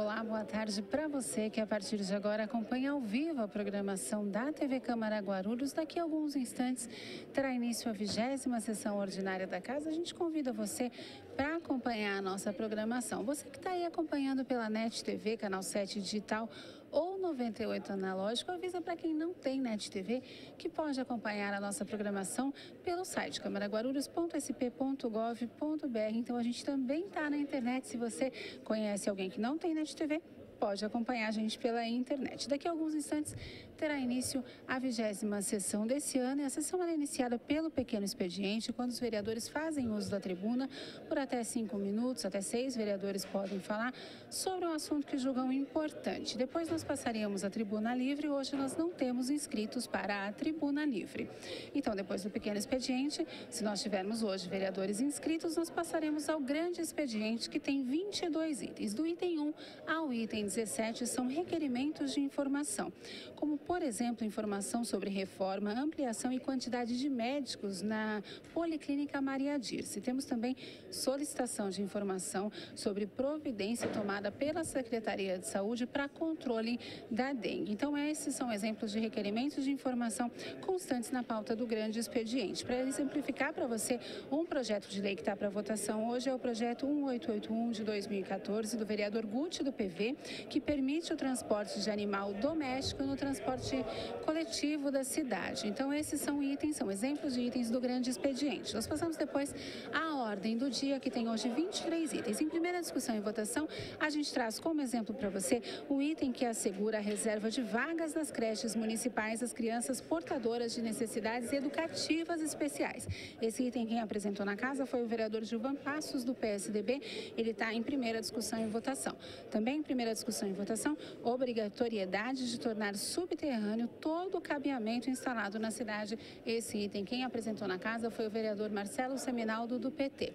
Olá, boa tarde para você que a partir de agora acompanha ao vivo a programação da TV Câmara Guarulhos. Daqui a alguns instantes terá início a 20ª sessão ordinária da casa. A gente convida você para acompanhar a nossa programação. Você que está aí acompanhando pela NET TV, canal 7 digital ou 98 analógico, avisa para quem não tem NET TV que pode acompanhar a nossa programação pelo site camaraguarulhos.sp.gov.br. Então a gente também está na internet. Se você conhece alguém que não tem NET TV, pode acompanhar a gente pela internet. Daqui a alguns instantes terá início a 20ª sessão desse ano, e a sessão é iniciada pelo pequeno expediente, quando os vereadores fazem uso da tribuna por até 5 minutos, até 6 vereadores podem falar sobre um assunto que julgam importante. Depois nós passaríamos à tribuna livre. Hoje nós não temos inscritos para a tribuna livre. Então, depois do pequeno expediente, se nós tivermos hoje vereadores inscritos, nós passaremos ao grande expediente, que tem 22 itens. Do item 1 ao item 17 são requerimentos de informação, como, por exemplo, informação sobre reforma, ampliação e quantidade de médicos na Policlínica Maria Dirce. Temos também solicitação de informação sobre providência tomada pela Secretaria de Saúde para controle da dengue. Então, esses são exemplos de requerimentos de informação constantes na pauta do grande expediente. Para exemplificar para você um projeto de lei que está para votação hoje, é o projeto 1881 de 2014, do vereador Guti, do PV, que permite o transporte de animal doméstico no transporte coletivo da cidade. Então, esses são itens, são exemplos de itens do grande expediente. Nós passamos depois à ordem do dia, que tem hoje 23 itens. Em primeira discussão e votação, a gente traz como exemplo para você o item que assegura a reserva de vagas nas creches municipais às crianças portadoras de necessidades educativas especiais. Esse item quem apresentou na casa foi o vereador Gilvan Passos, do PSDB. Ele está em primeira discussão e votação. Também em primeira discussão e votação, obrigatoriedade de tornar subterrâneo todo o cabeamento instalado na cidade. Esse item quem apresentou na casa foi o vereador Marcelo Seminaldo, do PT.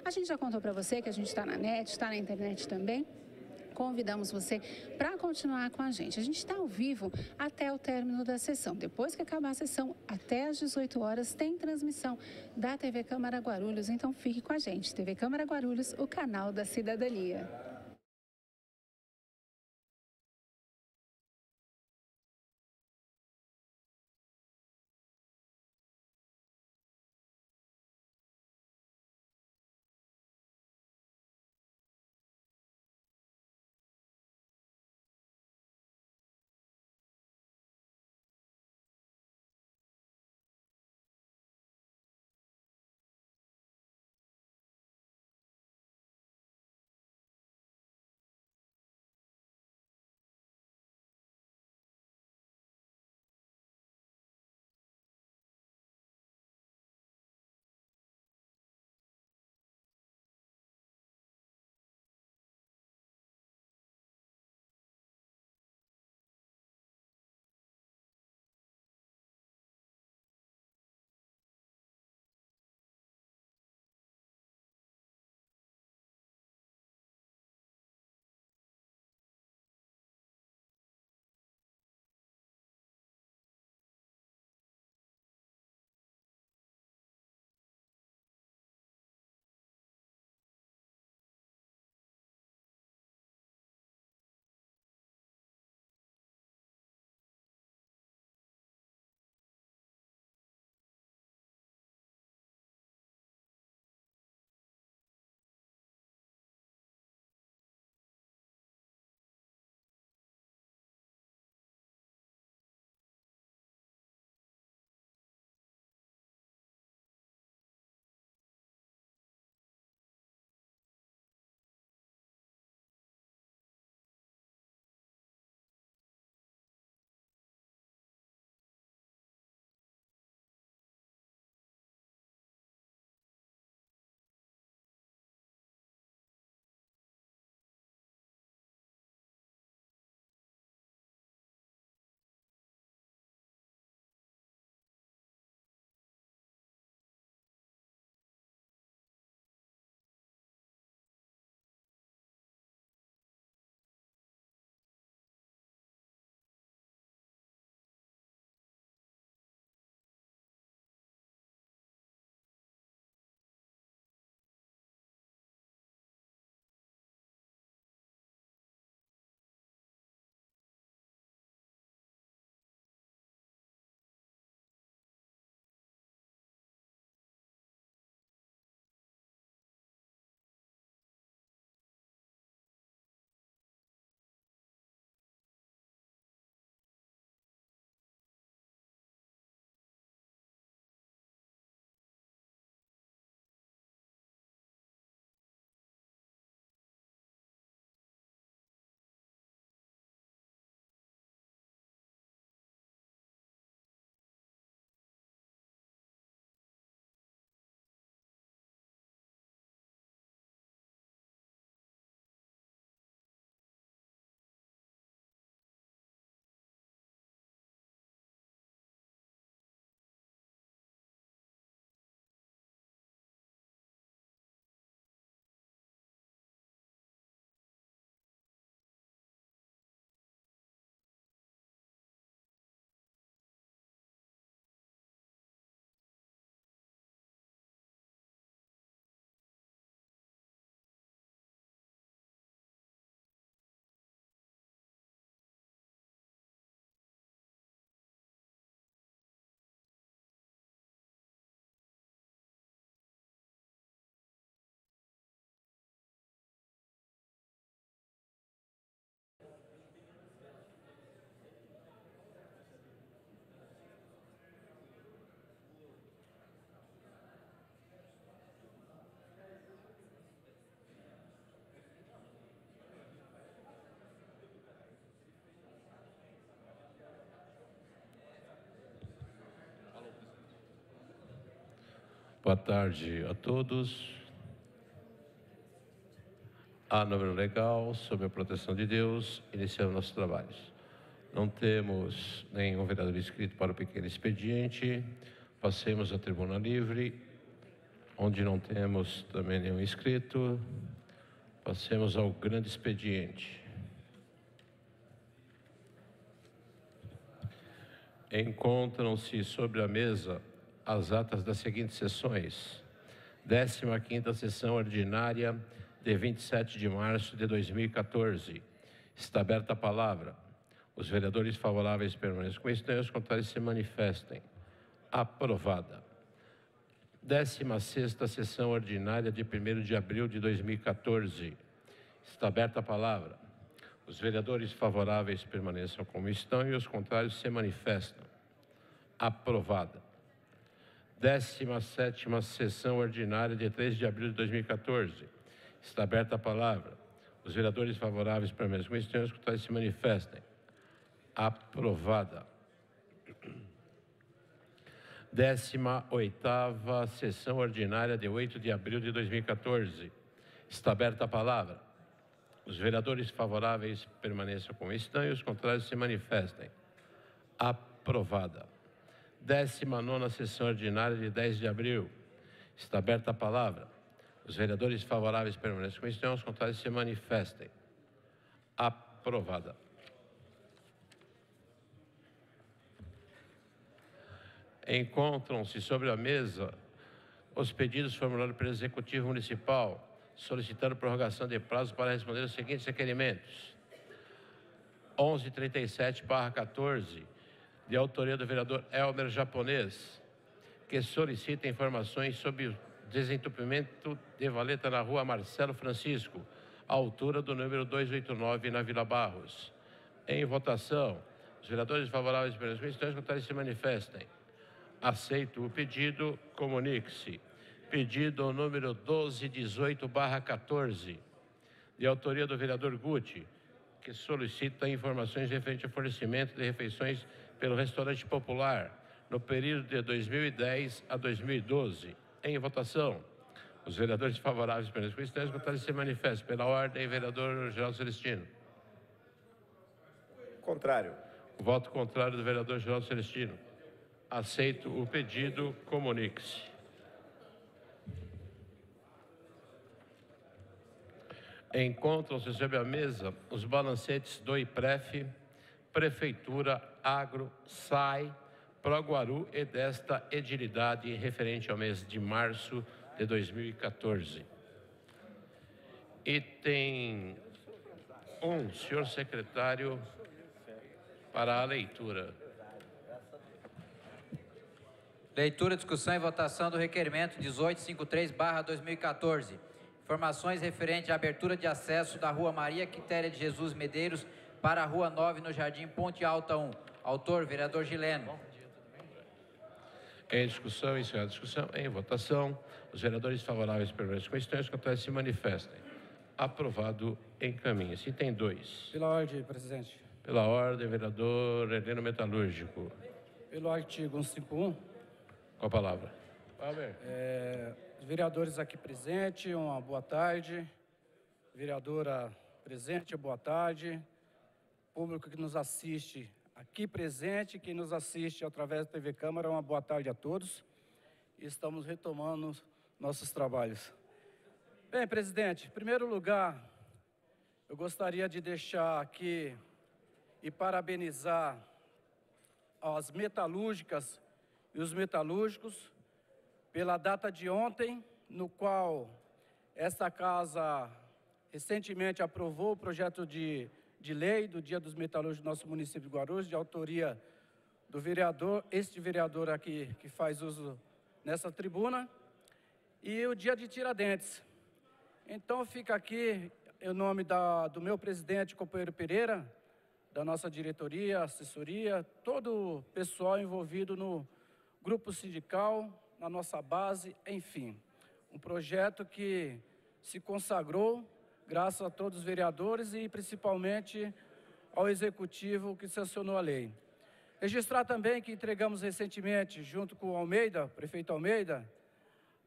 A gente já contou para você que a gente está na NET, está na internet também. Convidamos você para continuar com a gente. A gente está ao vivo até o término da sessão. Depois que acabar a sessão, até às 18 horas, tem transmissão da TV Câmara Guarulhos. Então fique com a gente. TV Câmara Guarulhos, o canal da cidadania. Boa tarde a todos. A número legal, sob a proteção de Deus, iniciamos nossos trabalhos. Não temos nenhum vereador inscrito para o pequeno expediente. Passemos à tribuna livre, onde não temos também nenhum inscrito. Passemos ao grande expediente. Encontram-se sobre a mesa as atas das seguintes sessões. 15ª sessão ordinária de 27 de março de 2014. Está aberta a palavra. Os vereadores favoráveis permaneçam como estão e os contrários se manifestem. Aprovada. 16ª sessão ordinária de 1º de abril de 2014. Está aberta a palavra. Os vereadores favoráveis permaneçam como estão e os contrários se manifestam. Aprovada. 17ª sessão ordinária de 3 de abril de 2014. Está aberta a palavra. Os vereadores favoráveis permaneçam como estão e os contrários se manifestem. Aprovada. 18ª sessão ordinária de 8 de abril de 2014. Está aberta a palavra. Os vereadores favoráveis permaneçam como estão e os contrários se manifestem. Aprovada. 19ª sessão ordinária de 10 de abril. Está aberta a palavra. Os vereadores favoráveis permaneçam como estão e os contrários se manifestem. Aprovada. Encontram-se sobre a mesa os pedidos formulados pelo Executivo Municipal, solicitando prorrogação de prazo para responder os seguintes requerimentos. 1137/14, de autoria do vereador Elmer Japonês, que solicita informações sobre o desentupimento de valeta na rua Marcelo Francisco, à altura do número 289, na Vila Barros. Em votação, os vereadores favoráveis pelas questões contrárias se manifestem. Aceito o pedido, comunique-se. Pedido número 1218/14, de autoria do vereador Guti, que solicita informações referentes ao fornecimento de refeições pelo restaurante popular no período de 2010 a 2012. Em votação, os vereadores favoráveis pelas questões contrárias se manifestam. Pela ordem, vereador Geraldo Celestino. Contrário. O voto contrário do vereador Geraldo Celestino. Aceito o pedido, comunique-se. Encontram-se sobre a mesa os balancetes do IPREF, Prefeitura, Agro, SAI, Proguaru e desta edilidade referente ao mês de março de 2014. Item 1, senhor secretário, para a leitura. Leitura, discussão e votação do requerimento 1853/2014. Informações referentes à abertura de acesso da Rua Maria Quitéria de Jesus Medeiros para a Rua 9, no Jardim Ponte Alta 1. Autor, vereador Gileno. Em discussão, encerrada a discussão, em votação, os vereadores favoráveis pelas questões contrárias se manifestem. Aprovado, encaminha-se. Item 2. Pela ordem, presidente. Pela ordem, vereador Heleno Metalúrgico. Pelo artigo 151. Com a palavra. Os vereadores aqui presentes, uma boa tarde. Vereadora presente, boa tarde. Público que nos assiste aqui presente, quem nos assiste através da TV Câmara, uma boa tarde a todos. Estamos retomando nossos trabalhos. Bem, presidente, em primeiro lugar, eu gostaria de deixar aqui e parabenizar as metalúrgicas e os metalúrgicos pela data de ontem, no qual esta casa recentemente aprovou o projeto de lei do Dia dos Metalúrgicos do nosso município de Guarulhos, de autoria do vereador, este vereador aqui que faz uso nessa tribuna, e o Dia de Tiradentes. Então fica aqui, em nome do meu presidente, companheiro Pereira, da nossa diretoria, assessoria, todo o pessoal envolvido no grupo sindical, na nossa base, enfim. Um projeto que se consagrou graças a todos os vereadores e principalmente ao Executivo que sancionou a lei. Registrar também que entregamos recentemente, junto com o Almeida, prefeito Almeida,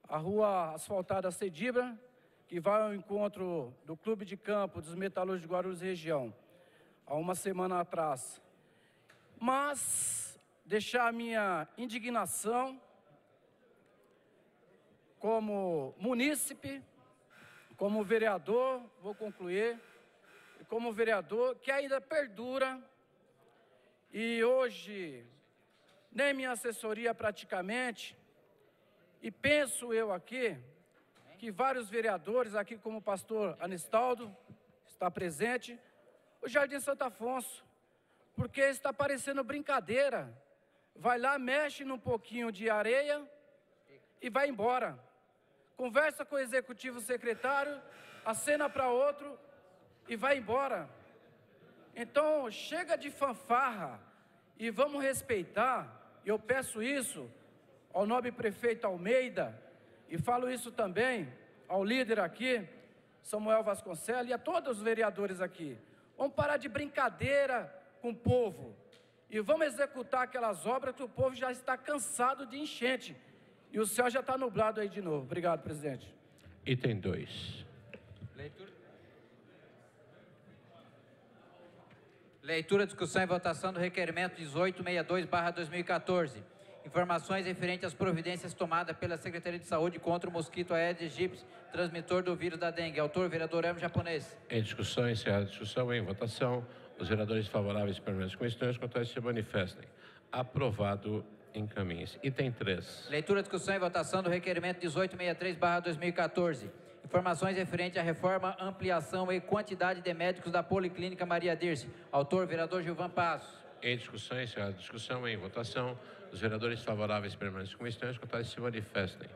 a rua asfaltada Cedibra, que vai ao encontro do Clube de Campo dos Metalúrgicos de Guarulhos região, há uma semana atrás. Mas deixar a minha indignação como munícipe, como vereador, vou concluir, como vereador que ainda perdura, e hoje nem minha assessoria praticamente, e penso eu aqui, que vários vereadores, aqui como o pastor Anistaldo, está presente, o Jardim Santo Afonso, porque está parecendo brincadeira, vai lá, mexe num pouquinho de areia e vai embora. Conversa com o executivo secretário, acena para outro e vai embora. Então, chega de fanfarra e vamos respeitar, eu peço isso ao nobre prefeito Almeida, e falo isso também ao líder aqui, Samuel Vasconcelos, e a todos os vereadores aqui. Vamos parar de brincadeira com o povo e vamos executar aquelas obras que o povo já está cansado de enchente. E o céu já está nublado aí de novo. Obrigado, presidente. Item 2. Leitura, discussão e votação do requerimento 1862/2014. Informações referentes às providências tomadas pela Secretaria de Saúde contra o mosquito Aedes aegypti, transmissor do vírus da dengue. Autor, vereador Hermes Japonês. Em discussão, encerrada a discussão, em votação. Os vereadores favoráveis permanecem com estranhos, contrários se manifestem. Aprovado. Encaminhe-se. Item 3. Leitura, discussão e votação do requerimento 1863/2014. Informações referentes à reforma, ampliação e quantidade de médicos da Policlínica Maria Dirce. Autor, vereador Gilvan Passos. Em discussão, encerrada a discussão, em votação. Os vereadores favoráveis permanecem com estranhos, contrários se manifestem.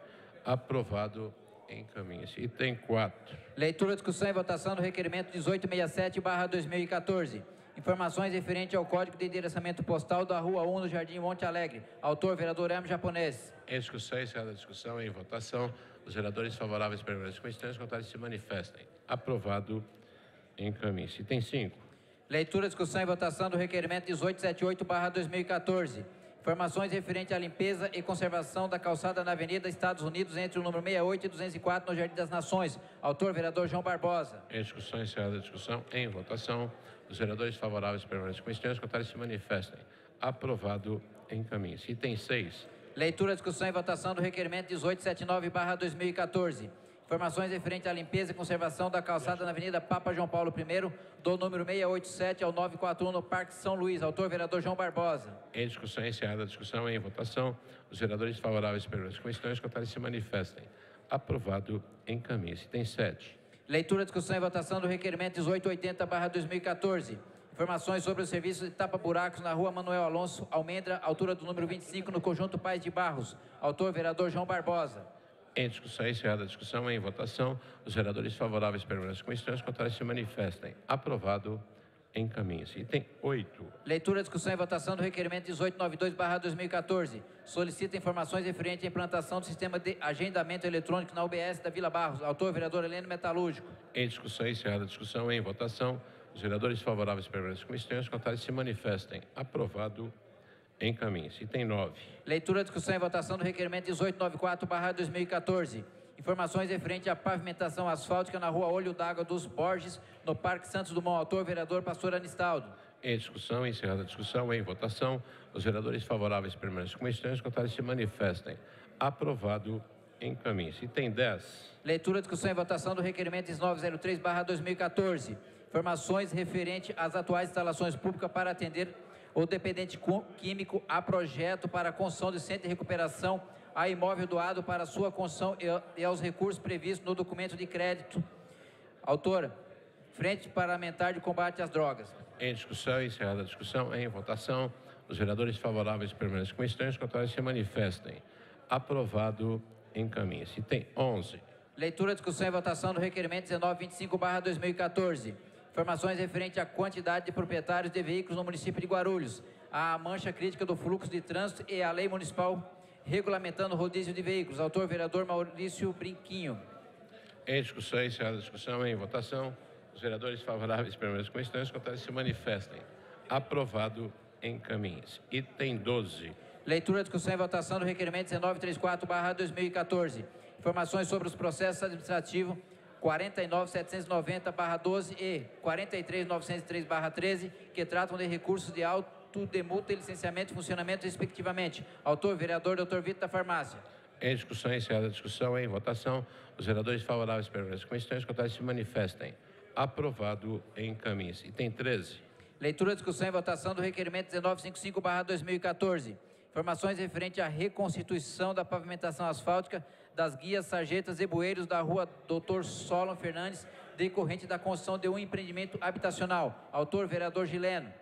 Aprovado. Encaminhe-se. Item 4. Leitura, discussão e votação do requerimento 1867/2014. Informações referentes ao Código de Endereçamento Postal da Rua 1, no Jardim Monte Alegre. Autor, vereador Hermes Japonês. Em discussão, encerrada a discussão, em votação. Os vereadores favoráveis permanecem com estranhos, contrários se manifestem. Aprovado. Encaminhe-se. Item 5. Leitura, discussão e votação do requerimento 1878/2014. Informações referentes à limpeza e conservação da calçada na Avenida Estados Unidos, entre o número 68 e 204, no Jardim das Nações. Autor, vereador João Barbosa. Em discussão, encerrada a discussão, em votação. Os vereadores favoráveis permanecem com estranhos, contrários se manifestem. Aprovado. Encaminhe-se. Item 6. Leitura, discussão e votação do requerimento 1879/2014. Informações referentes à limpeza e conservação da calçada na Avenida Papa João Paulo I, do número 687 ao 941, no Parque São Luís. Autor, vereador João Barbosa. Em discussão, encerrada a discussão, em votação. Os vereadores favoráveis permanecem com estranhos, contrários se manifestem. Aprovado. Encaminhe-se. Item 7. Leitura, discussão e votação do requerimento 1880/2014. Informações sobre o serviço de tapa-buracos na Rua Manuel Alonso Almendra, altura do número 25, no Conjunto Paz de Barros. Autor, vereador João Barbosa. Em discussão, encerrada a discussão, em votação. Os vereadores favoráveis permanecem com estranhos, contrários se manifestem. Aprovado. Encaminhe-se. Item 8. Leitura, discussão e votação do requerimento 1892/2014. Solicita informações referentes à implantação do sistema de agendamento eletrônico na UBS da Vila Barros. Autor, vereador Heleno Metalúrgico. Em discussão, encerrada a discussão, em votação. Os vereadores favoráveis permanecem com estranhos, contrários se manifestem. Aprovado. Encaminhe-se. Item 9. Leitura, discussão e votação do requerimento 1894/2014. Informações referentes à pavimentação asfáltica na Rua Olho d'Água dos Borges, no Parque Santos Dumont. Autor, vereador pastor Anistaldo. Em discussão, encerrada a discussão, em votação. Os vereadores favoráveis permanecem com estranhos, contrários se manifestem. Aprovado. Encaminhe-se. Item 10. Leitura, discussão e votação do requerimento 1903/2014. Informações referentes às atuais instalações públicas para atender o dependente químico a projeto para a construção de centro de recuperação, a imóvel doado para sua construção e aos recursos previstos no documento de crédito. Autora, Frente Parlamentar de Combate às Drogas. Em discussão, encerrada a discussão, em votação. Os vereadores favoráveis permanecem com estranhos, contrários se manifestem. Aprovado. Encaminhe-se. Item 11. Leitura, discussão e votação do requerimento 1925/2014. Informações referentes à quantidade de proprietários de veículos no município de Guarulhos, a mancha crítica do fluxo de trânsito e a lei municipal regulamentando o rodízio de veículos. Autor, vereador Maurício Brinquinho. Em discussão, encerrada a discussão, em votação. Os vereadores favoráveis permanecem com estranhos, contrários se manifestem. Aprovado. Encaminhe-se. Item 12. Leitura, discussão e votação do requerimento 1934/2014. Informações sobre os processos administrativos 49.790/12 e 43.903/13, que tratam de recursos de auto de multa e licenciamento e funcionamento, respectivamente. Autor, vereador Dr. Vitor da Farmácia. Em discussão, encerrada a discussão, em votação, os vereadores favoráveis permanecem com questões contrárias se manifestem. Aprovado, encaminhe-se. Item 13. Leitura, discussão e votação do requerimento 1955/2014. Informações referentes à reconstituição da pavimentação asfáltica das guias, sarjetas e bueiros da rua Dr. Solon Fernandes, decorrente da construção de um empreendimento habitacional. Autor, vereador Gileno.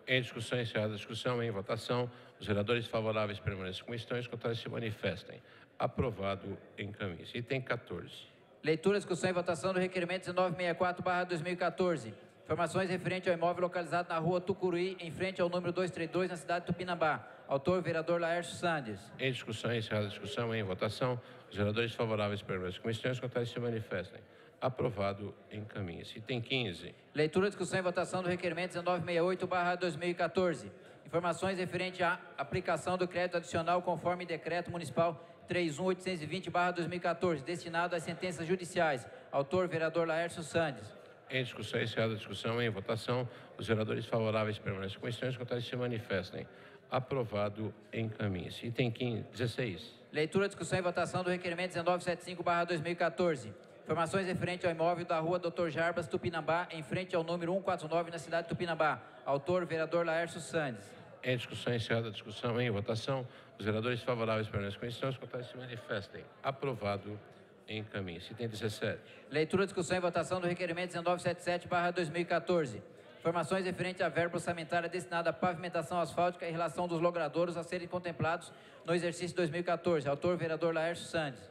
Em discussão, encerrada a discussão, em votação, os vereadores favoráveis permanecem com questões contrárias se manifestem. Aprovado, encaminhe-se. Item 14. Leitura, discussão e votação do requerimento 1964/2014. Informações referentes ao imóvel localizado na rua Tucuruí, em frente ao número 232, na cidade de Tupinambá. Autor, vereador Laércio Sandes. Em discussão, encerrada a discussão, em votação, os vereadores favoráveis permanecem com questões contrárias se manifestem. Aprovado, encaminhe-se. Item 15. Leitura, discussão e votação do requerimento 1968/2014. Informações referentes à aplicação do crédito adicional conforme decreto municipal 31820/2014, destinado às sentenças judiciais. Autor, vereador Laércio Sandes. Em discussão, encerrada a discussão, em votação, os vereadores favoráveis permanecem com questões contrárias se manifestem. Aprovado, encaminhe-se. Item 16. Leitura, discussão e votação do requerimento 1975/2014. Informações referentes ao imóvel da rua Dr. Jarbas, Tupinambá, em frente ao número 149, na cidade de Tupinambá. Autor, vereador Laércio Sandes. Em discussão, encerrada a discussão, em votação, os vereadores favoráveis permanecem com questões contrárias se manifestem. Aprovado, encaminhe-se. Item 17. Leitura, discussão e votação do requerimento 1977/2014. Informações referentes à verba orçamentária destinada à pavimentação asfáltica em relação dos logradouros a serem contemplados no exercício 2014. Autor, vereador Laércio Sandes.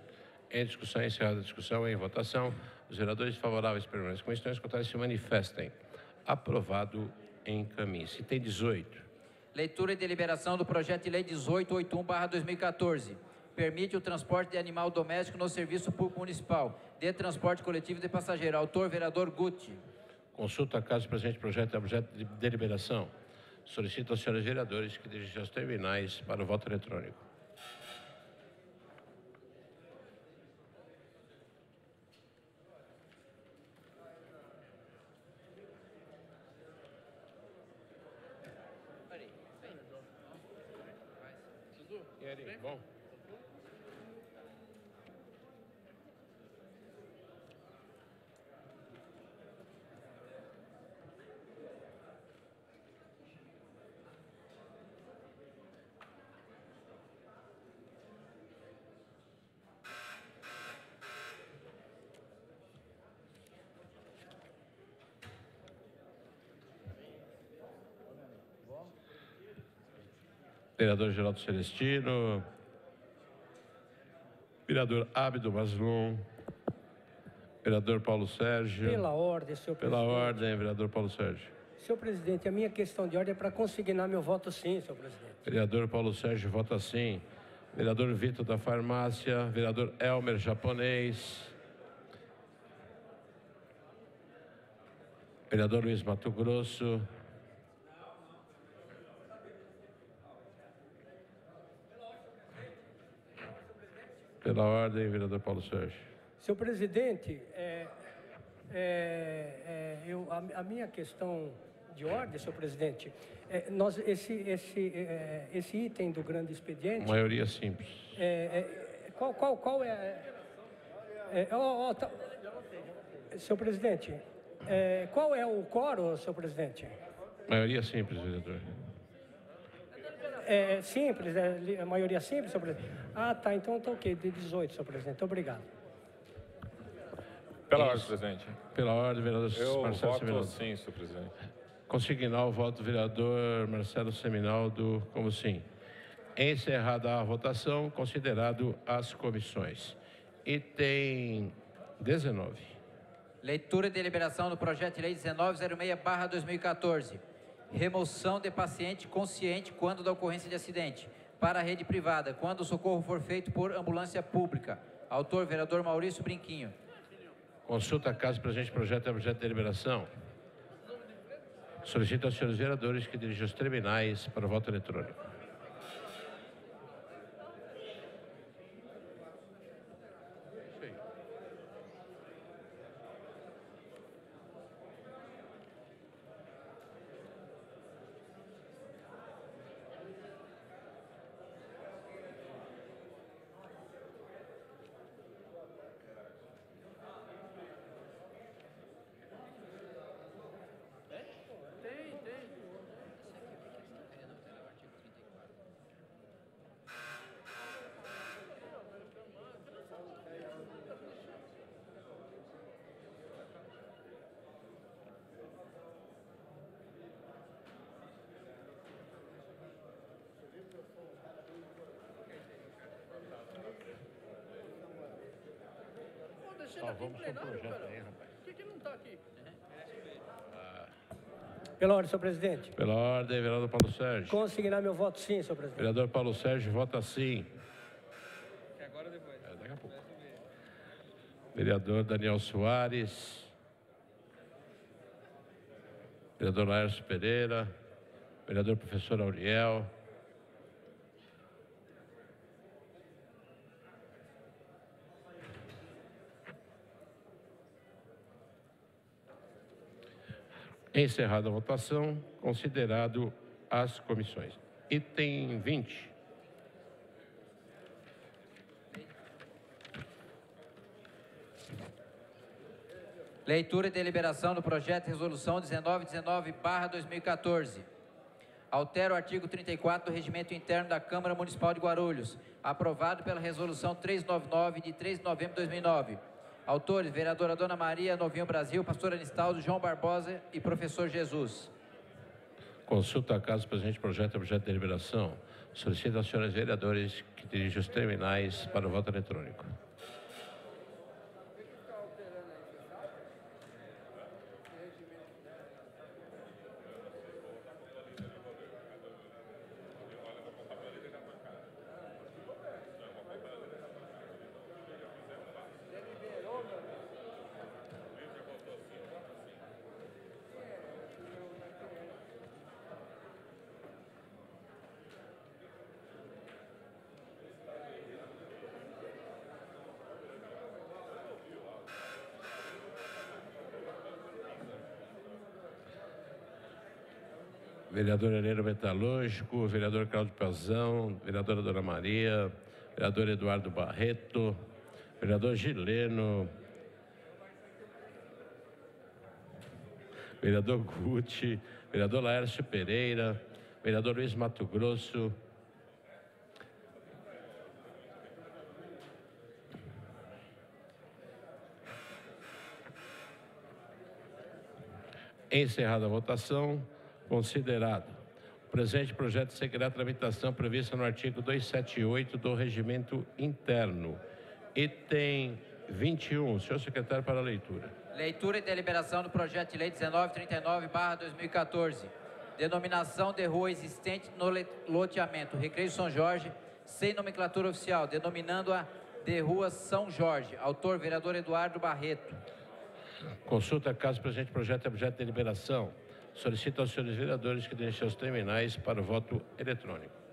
Em discussão, encerrada a discussão, em votação, os vereadores favoráveis permanecem com questões contrárias se manifestem. Aprovado, encaminhe-se. Item 18. Leitura e deliberação do projeto de lei 1881/2014. Permite o transporte de animal doméstico no serviço público municipal de transporte coletivo de passageiro. Autor, vereador Guti. Consulta caso o presente projeto é objeto de deliberação. Solicito aos senhores vereadores que dirigem aos terminais para o voto eletrônico. E aí, bom? Vereador Geraldo Celestino, vereador Abdo Maslum, vereador Paulo Sérgio. Pela ordem, senhor presidente. Pela ordem, vereador Paulo Sérgio. Senhor presidente, a minha questão de ordem é para consignar meu voto sim, senhor presidente. Vereador Paulo Sérgio vota sim. Vereador Vitor da Farmácia, vereador Elmer Japonês, vereador Luiz Mato Grosso, pela ordem, vereador Paulo Sérgio. Senhor presidente, a minha questão de ordem, senhor presidente, esse item do grande expediente... Maioria simples. Qual é... senhor presidente, qual é o quórum, senhor presidente? Maioria simples, vereador. Simples, a maioria simples, senhor presidente? Ah, tá, então tá ok, de 18, senhor presidente, obrigado. Pela ordem, presidente. Pela ordem, vereador Marcelo voto Seminaldo. sim, senhor presidente. Consignar o voto do vereador Marcelo Seminaldo como sim. Encerrada a votação, considerado as comissões. Item 19. Leitura e deliberação do projeto de lei 1906/2014. Remoção de paciente consciente quando da ocorrência de acidente para a rede privada, quando o socorro for feito por ambulância pública. Autor, vereador Maurício Brinquinho. Consulta caso o presente projeto é objeto de deliberação. Solicito aos senhores vereadores que dirigem os terminais para o voto eletrônico. Só vamos com o projeto aí, rapaz. Por que não está aqui? Pela ordem, senhor presidente. Pela ordem, vereador Paulo Sérgio. Consignar meu voto sim, senhor presidente. Vereador Paulo Sérgio vota sim. Agora depois. Daqui a pouco. Vereador Daniel Soares. Vereador Laércio Pereira. Vereador professor Auriel. Encerrada a votação, considerado as comissões. Item 20. Leitura e deliberação do projeto de resolução 1919/2014. Altera o artigo 34 do Regimento Interno da Câmara Municipal de Guarulhos, aprovado pela resolução 399 de 3 de novembro de 2009. Autores, vereadora Dona Maria, Novinho Brasil, pastor Anistaldo, João Barbosa e professor Jesus. Consulta a casa, presidente, projeto e objeto de deliberação. Solicita aos senhores vereadores que dirigem os terminais para o voto eletrônico. Vereador Heleno Metalúrgico, vereador Cláudio Pazão, vereadora Dona Maria, vereador Eduardo Barreto, vereador Gileno, vereador Guti, vereador Laércio Pereira, vereador Luiz Mato Grosso, encerrada a votação, considerado. O presente projeto seguirá a tramitação prevista no artigo 278 do Regimento Interno. Item 21. Senhor secretário, para a leitura. Leitura e deliberação do projeto de lei 1939/2014. Denominação de rua existente no loteamento Recreio São Jorge, sem nomenclatura oficial, denominando-a de Rua São Jorge. Autor, vereador Eduardo Barreto. Consulta a casa, presente projeto e objeto de deliberação. Solicita aos senhores vereadores que deixem seus terminais para o voto eletrônico.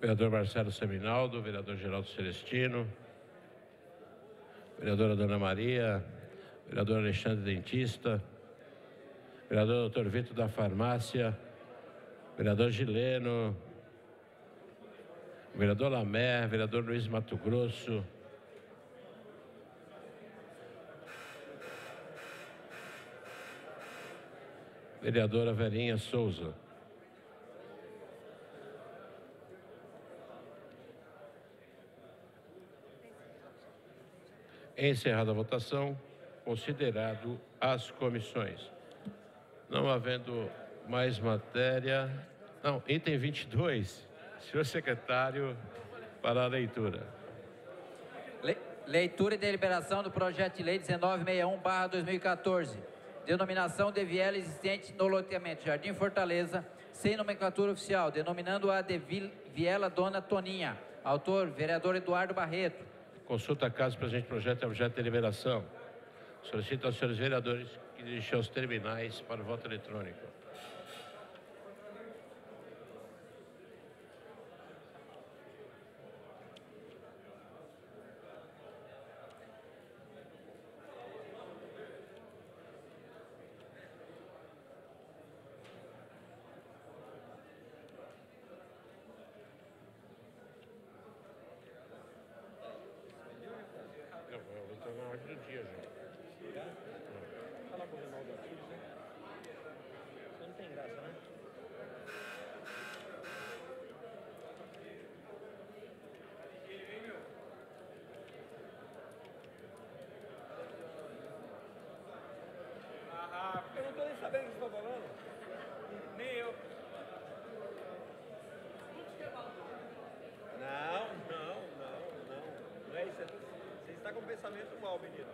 Vereador Marcelo Seminaldo, vereador Geraldo Celestino, vereadora Dona Maria, vereador Alexandre Dentista, vereador Dr. Vitor da Farmácia, vereador Gileno, vereador Lamé, vereador Luiz Mato Grosso, vereadora Verinha Souza. Encerrada a votação, considerado as comissões. Não havendo mais matéria... Não, item 22. Senhor secretário, para a leitura. Leitura e deliberação do projeto de lei 1961/2014. Denominação de viela existente no loteamento Jardim Fortaleza, sem nomenclatura oficial, denominando-a de Viela Dona Toninha. Autor, vereador Eduardo Barreto. Consulta a casa, presente projeto e objeto de deliberação. Solicito aos senhores vereadores que dirigem os terminais para o voto eletrônico. Eu não estou nem sabendo o que estão falando. Nem eu. Não. Não é isso. Você está com pensamento mal, menino.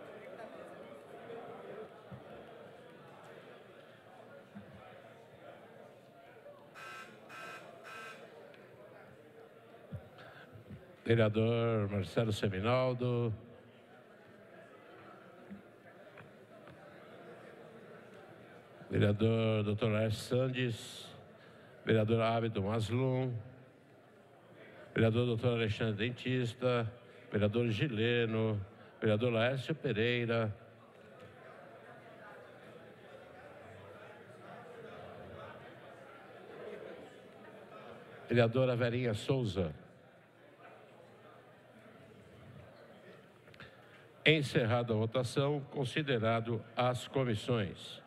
Vereador Marcelo Seminaldo. Vereador Dr. Laércio Sandes. Vereador Abdo Maslum. Vereador Dr. Alexandre Dentista. Vereador Gileno. Vereador Laércio Pereira. Vereadora Verinha Souza. Encerrada a votação, considerado as comissões.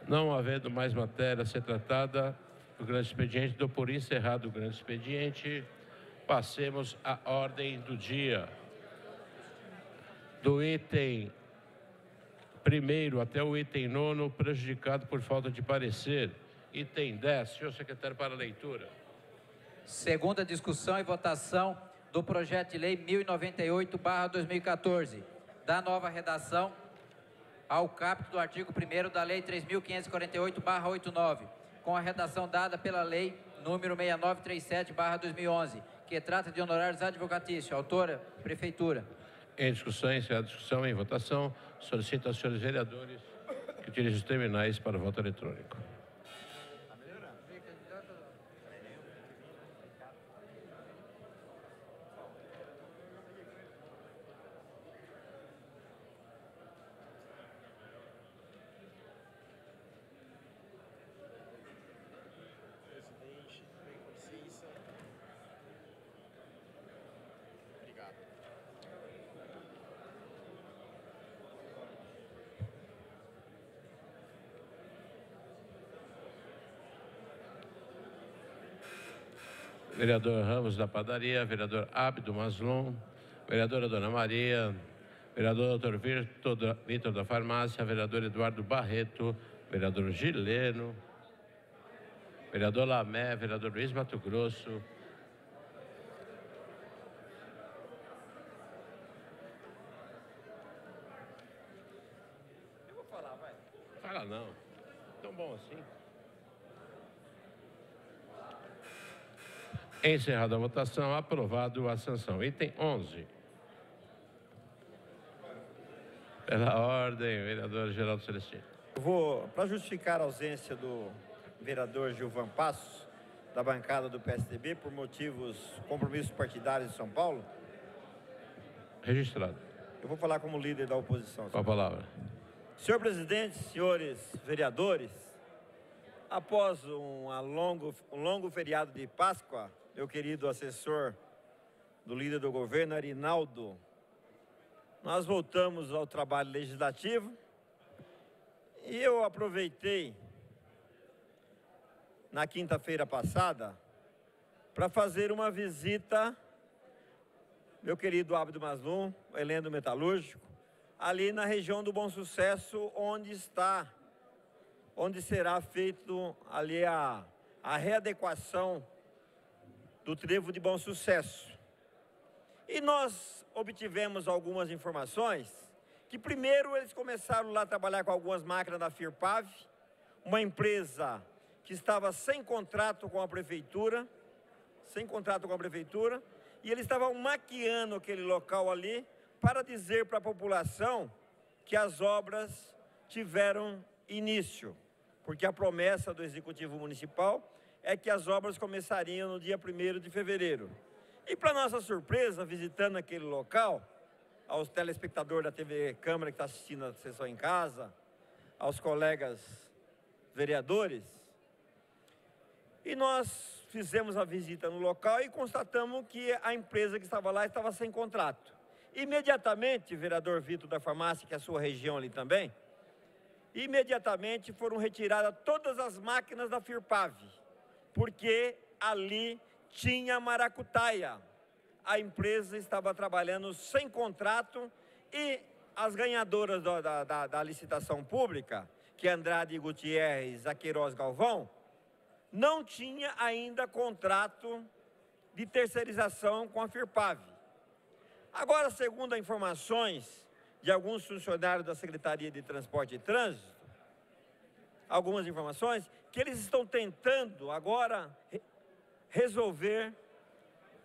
Não havendo mais matéria a ser tratada do grande expediente, dou por encerrado o grande expediente. Passemos à ordem do dia. Do item 1º até o item 9º, prejudicado por falta de parecer. Item 10, senhor secretário, para a leitura. Segunda discussão e votação do projeto de lei 1098/2014, da nova redação ao caput do artigo 1º da lei 3548/89, com a redação dada pela lei número 6937/2011, que trata de honorários advocatícios. Autora, Prefeitura. Em discussão, encerrada a discussão, em votação, solicito aos senhores vereadores que utilizem os terminais para o voto eletrônico. Vereador Ramos da Padaria, vereador Abdo Maslum, vereadora Dona Maria, vereador Dr. Vitor da Farmácia, vereador Eduardo Barreto, vereador Gileno, vereador Lamé, vereador Luiz Mato Grosso, Eu vou falar, vai. fala não, tão bom assim. Encerrada a votação, aprovado a sanção. Item 11. Pela ordem, vereador Geraldo Celestino. Eu vou, para justificar a ausência do vereador Gilvan Passos, da bancada do PSDB, por compromissos partidários de São Paulo, Registrado. eu vou falar como líder da oposição. Com a palavra. Senhor presidente, senhores vereadores, após um longo feriado de Páscoa, meu querido assessor do líder do governo, Arinaldo, nós voltamos ao trabalho legislativo e eu aproveitei na quinta-feira passada para fazer uma visita, meu querido Abdo Maslum, Heleno Metalúrgico, ali na região do Bom Sucesso, onde será feito ali a readequação do trevo de Bom Sucesso. E nós obtivemos algumas informações que primeiro eles começaram lá a trabalhar com algumas máquinas da Firpav, uma empresa que estava sem contrato com a prefeitura, e eles estavam maquiando aquele local ali para dizer para a população que as obras tiveram início, porque a promessa do Executivo Municipal é que as obras começariam no dia 1º de fevereiro. E para nossa surpresa, visitando aquele local, aos telespectadores da TV Câmara que está assistindo a sessão em casa, aos colegas vereadores, e nós fizemos a visita no local e constatamos que a empresa que estava lá estava sem contrato. Imediatamente, vereador Vitor da Farmácia, que é a sua região ali também, imediatamente foram retiradas todas as máquinas da Firpav, porque ali tinha maracutaia. A empresa estava trabalhando sem contrato e as ganhadoras da licitação pública, que é Andrade Gutierrez, Aqueiroz Galvão, não tinha ainda contrato de terceirização com a Firpav. Agora, segundo informações de alguns funcionários da Secretaria de Transporte e Trânsito, algumas informações, que eles estão tentando agora resolver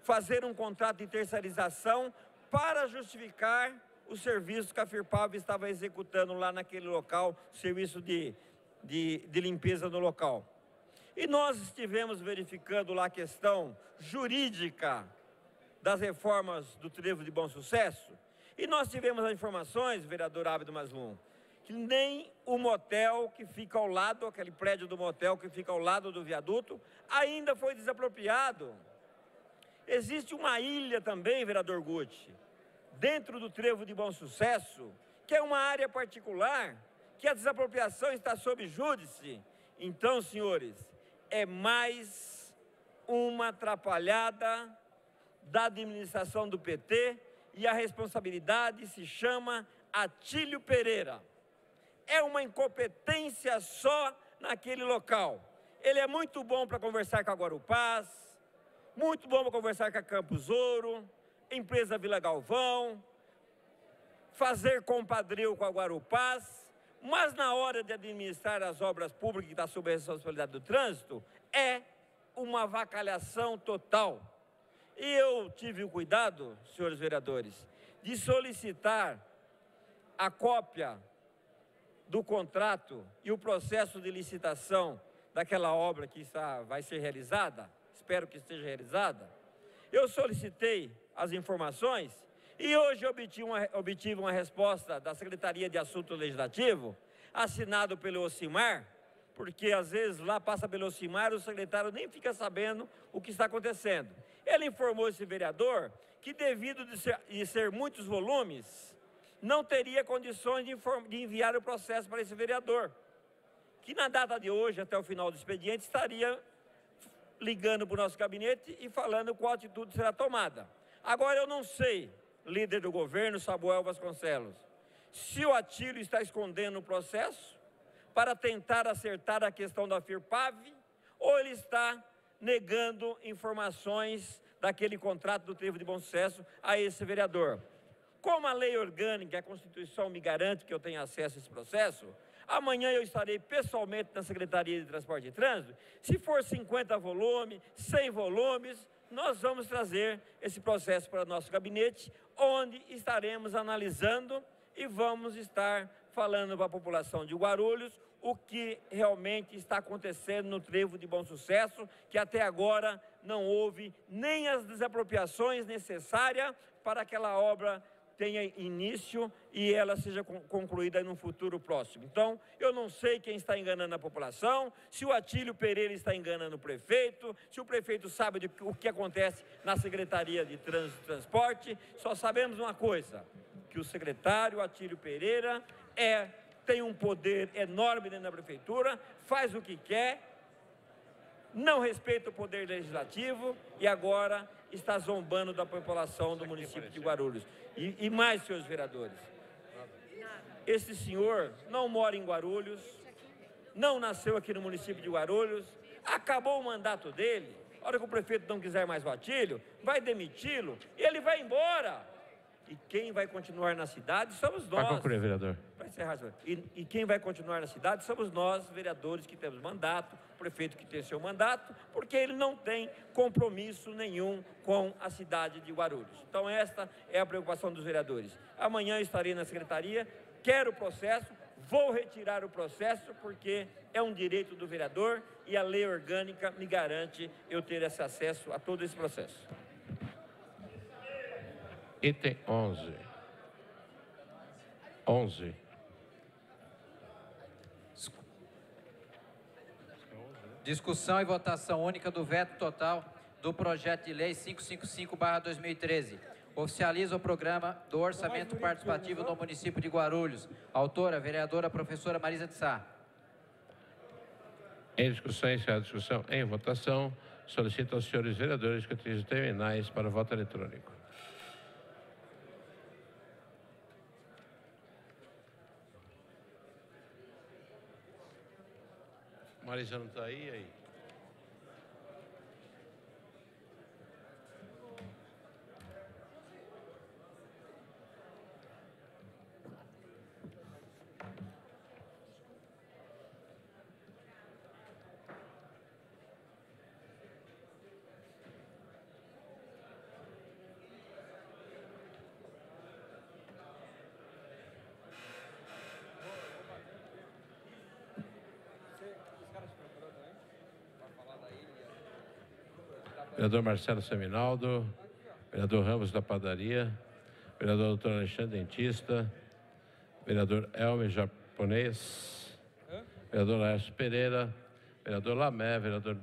fazer um contrato de terceirização para justificar o serviço que a Firpav estava executando lá naquele local, serviço de limpeza no local. E nós estivemos verificando lá a questão jurídica das reformas do Trevo de Bom Sucesso, e nós tivemos as informações, vereador Abdo Maslum, que nem o motel que fica ao lado, aquele prédio do motel que fica ao lado do viaduto, ainda foi desapropriado. Existe uma ilha também, vereador Guti, dentro do Trevo de Bom Sucesso, que é uma área particular, que a desapropriação está sob júdice. Então, senhores, é mais uma atrapalhada da administração do PT e a responsabilidade se chama Atílio Pereira. É uma incompetência só naquele local. Ele é muito bom para conversar com a Guarupaz, muito bom para conversar com a Campos Ouro, empresa Vila Galvão, fazer compadrio com a Guarupaz, mas na hora de administrar as obras públicas que está sob a responsabilidade do trânsito, é uma avacalhação total. E eu tive o cuidado, senhores vereadores, de solicitar a cópia do contrato e o processo de licitação daquela obra que vai ser realizada, espero que esteja realizada. Eu solicitei as informações e hoje obtive uma resposta da Secretaria de Assunto Legislativo, assinado pelo Ocimar, porque às vezes lá passa pelo Ocimar, o secretário nem fica sabendo o que está acontecendo. Ele informou esse vereador que, devido de ser muitos volumes, não teria condições de enviar o processo para esse vereador, que na data de hoje, até o final do expediente, estaria ligando para o nosso gabinete e falando qual atitude será tomada. Agora, eu não sei, líder do governo, Samuel Vasconcelos, se o Atílio está escondendo o processo para tentar acertar a questão da Firpav, ou ele está negando informações daquele contrato do Trevo de Bom Sucesso a esse vereador. Como a lei orgânica e a Constituição me garante que eu tenha acesso a esse processo, amanhã eu estarei pessoalmente na Secretaria de Transporte e Trânsito. Se for 50 volumes, 100 volumes, nós vamos trazer esse processo para o nosso gabinete, onde estaremos analisando e vamos estar falando para a população de Guarulhos o que realmente está acontecendo no Trevo de Bom Sucesso, que até agora não houve nem as desapropriações necessárias para aquela obra tenha início e ela seja concluída no futuro próximo. Então, eu não sei quem está enganando a população, se o Atílio Pereira está enganando o prefeito, se o prefeito sabe o que acontece na Secretaria de Trânsito e Transporte. Só sabemos uma coisa, que o secretário Atílio Pereira tem um poder enorme dentro da prefeitura, faz o que quer, não respeita o poder legislativo e agora está zombando da população do município de Guarulhos. E mais, senhores vereadores, esse senhor não mora em Guarulhos, não nasceu aqui no município de Guarulhos, acabou o mandato dele, a hora que o prefeito não quiser mais o Atílio, vai demiti-lo e ele vai embora. E quem vai continuar na cidade somos nós. Vai concluir, vereador. Para encerrar, senhor. E quem vai continuar na cidade somos nós, vereadores que temos mandato, o prefeito que tem seu mandato, porque ele não tem compromisso nenhum com a cidade de Guarulhos. Então esta é a preocupação dos vereadores. Amanhã estarei na secretaria, quero o processo, vou retirar o processo, porque é um direito do vereador e a lei orgânica me garante eu ter esse acesso a todo esse processo. Item 11. 11. Discussão e votação única do veto total do projeto de lei 555/2013. oficializa o programa do orçamento participativo no município de Guarulhos. Autora, vereadora professora Marisa de Sá. Em discussão, encerrada a discussão, em votação, solicito aos senhores vereadores que utilizem terminais para o voto eletrônico. Marisa não está aí? Vereador Marcelo Seminaldo, vereador Ramos da Padaria, vereador doutor Alexandre Dentista, vereador Elmer Japonês, vereador Laércio Pereira, vereador Lamé, vereador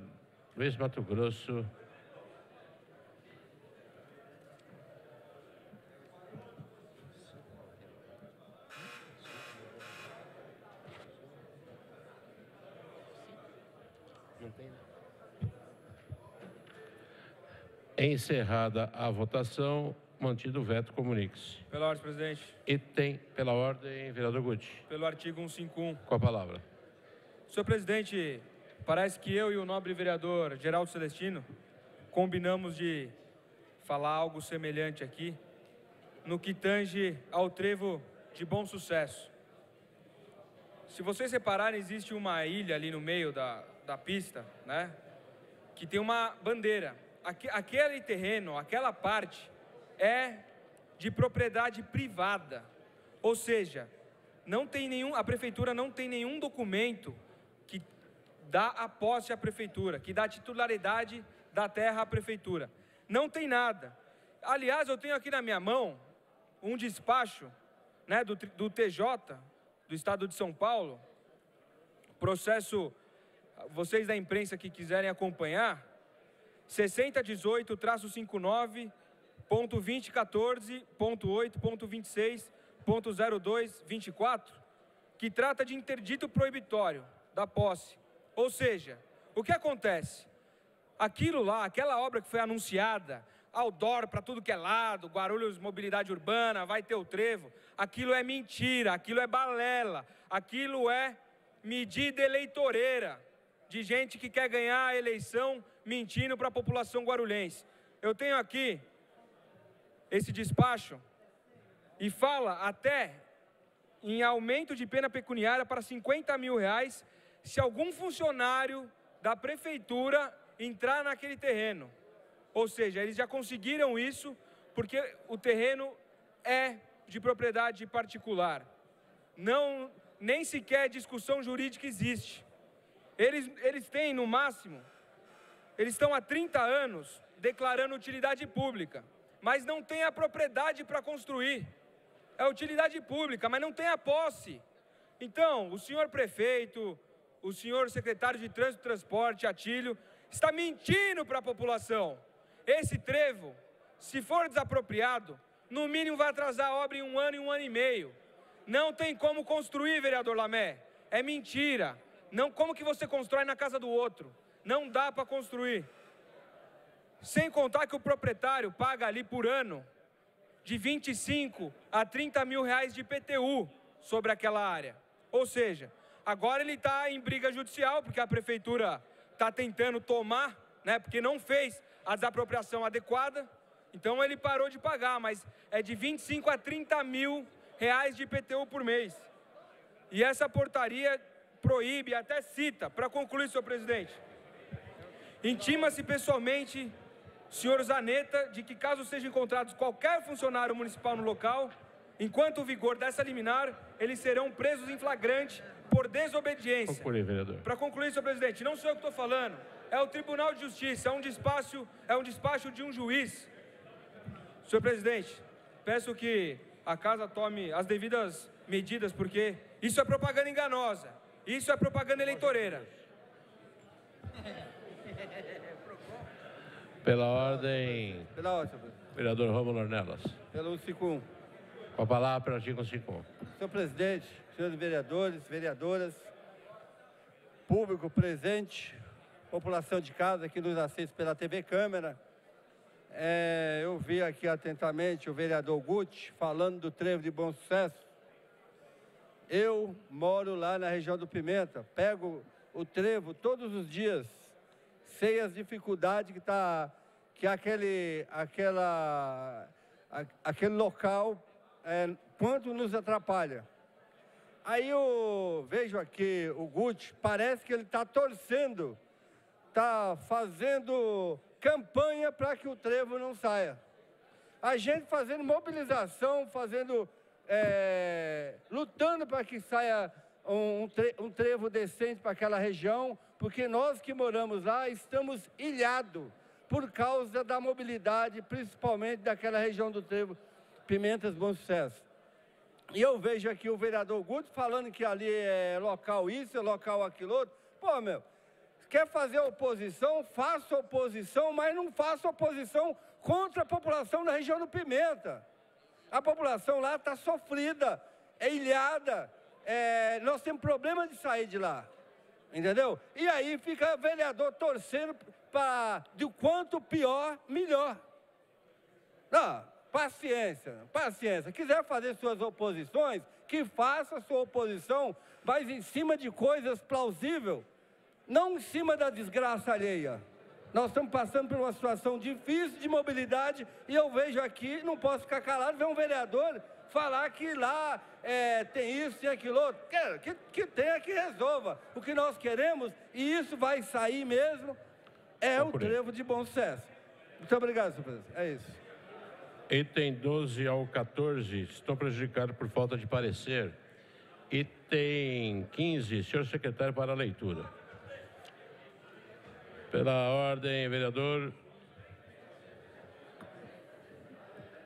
Luiz Mato Grosso, Encerrada a votação, mantido o veto, comunique-se. Pela ordem, presidente. Item pela ordem, vereador Guti. Pelo artigo 151. Com a palavra. Senhor presidente, parece que eu e o nobre vereador Geraldo Celestino combinamos de falar algo semelhante aqui, no que tange ao trevo de Bom Sucesso. Se vocês repararem, existe uma ilha ali no meio da pista, né, que tem uma bandeira. Aquele terreno, aquela parte, é de propriedade privada. Ou seja, a prefeitura não tem nenhum documento que dá a posse à prefeitura, que dá a titularidade da terra à prefeitura. Não tem nada. Aliás, eu tenho aqui na minha mão um despacho, né, do TJ, do Estado de São Paulo, processo, vocês da imprensa que quiserem acompanhar, 6018-59.2014.8.26.0224, que trata de interdito proibitório da posse. Ou seja, o que acontece? Aquilo lá, aquela obra que foi anunciada, outdoor para tudo que é lado, Guarulhos Mobilidade Urbana, vai ter o trevo, aquilo é mentira, aquilo é balela, aquilo é medida eleitoreira de gente que quer ganhar a eleição mentindo para a população guarulhense. Eu tenho aqui esse despacho e fala até em aumento de pena pecuniária para R$50 mil se algum funcionário da prefeitura entrar naquele terreno. Ou seja, eles já conseguiram isso porque o terreno é de propriedade particular. Nem sequer discussão jurídica existe. Eles têm, no máximo, eles estão há 30 anos declarando utilidade pública, mas não tem a propriedade para construir. É utilidade pública, mas não tem a posse. Então, o senhor prefeito, o senhor secretário de Trânsito e Transporte, Atílio, está mentindo para a população. Esse trevo, se for desapropriado, no mínimo vai atrasar a obra em 1 ano e 1 ano e meio. Não tem como construir, vereador Lamé. É mentira. Não, como que você constrói na casa do outro? Não dá para construir. Sem contar que o proprietário paga ali por ano de 25 a 30 mil reais de IPTU sobre aquela área. Ou seja, agora ele está em briga judicial, porque a prefeitura está tentando tomar, né, porque não fez a desapropriação adequada, então ele parou de pagar, mas é de 25 a 30 mil reais de IPTU por mês. E essa portaria proíbe, até cita, para concluir, senhor presidente, intima-se pessoalmente o senhor Zanetta de que, caso seja encontrado qualquer funcionário municipal no local, enquanto o vigor dessa liminar, eles serão presos em flagrante por desobediência. Concluir, vereador. Para concluir, senhor presidente, não sou eu que estou falando, é o Tribunal de Justiça, é um despacho de um juiz. Senhor presidente, peço que a casa tome as devidas medidas, porque isso é propaganda enganosa, isso é propaganda eleitoreira. Pela ordem, Vereador Rômulo Ornelas. Pelo 151. Com a palavra pelo artigo 151. Senhor presidente, senhores vereadores, vereadoras, público presente, população de casa que nos assiste pela TV Câmara, eu vi aqui atentamente o vereador Guti falando do trevo de Bom Sucesso. Eu moro lá na região do Pimenta, pego o trevo todos os dias, sei as dificuldades que aquele local, quanto nos atrapalha. Aí eu vejo aqui o Guti, parece que ele está torcendo, está fazendo campanha para que o trevo não saia. A gente fazendo mobilização, lutando para que saia um trevo decente para aquela região, porque nós que moramos lá estamos ilhados por causa da mobilidade, principalmente daquela região do trevo Pimentas Bom Sucesso. E eu vejo aqui o vereador Guto falando que ali é local isso, é local aquilo outro. Pô, meu, quer fazer oposição? Faça oposição, mas não faça oposição contra a população da região do Pimenta. A população lá está sofrida, é ilhada, nós temos problema de sair de lá, entendeu? E aí fica o vereador torcendo para de quanto pior, melhor. Não, paciência, paciência. Quiser fazer suas oposições, que faça sua oposição, mas em cima de coisas plausíveis, não em cima da desgraça alheia. Nós estamos passando por uma situação difícil de mobilidade e eu vejo aqui, não posso ficar calado, ver um vereador falar que lá tem isso, tem aquilo outro. Que tenha, que resolva. O que nós queremos, e isso vai sair mesmo, é o trevo de Bom Sucesso. Muito obrigado, senhor presidente. É isso. Item 12 ao 14, estão prejudicados por falta de parecer. Item 15, senhor secretário, para a leitura. Pela ordem, vereador.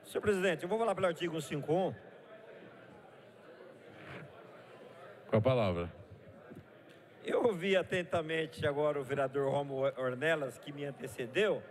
Senhor presidente, eu vou falar pelo artigo 151. Com a palavra. Eu ouvi atentamente agora o vereador Rômulo Ornelas, que me antecedeu.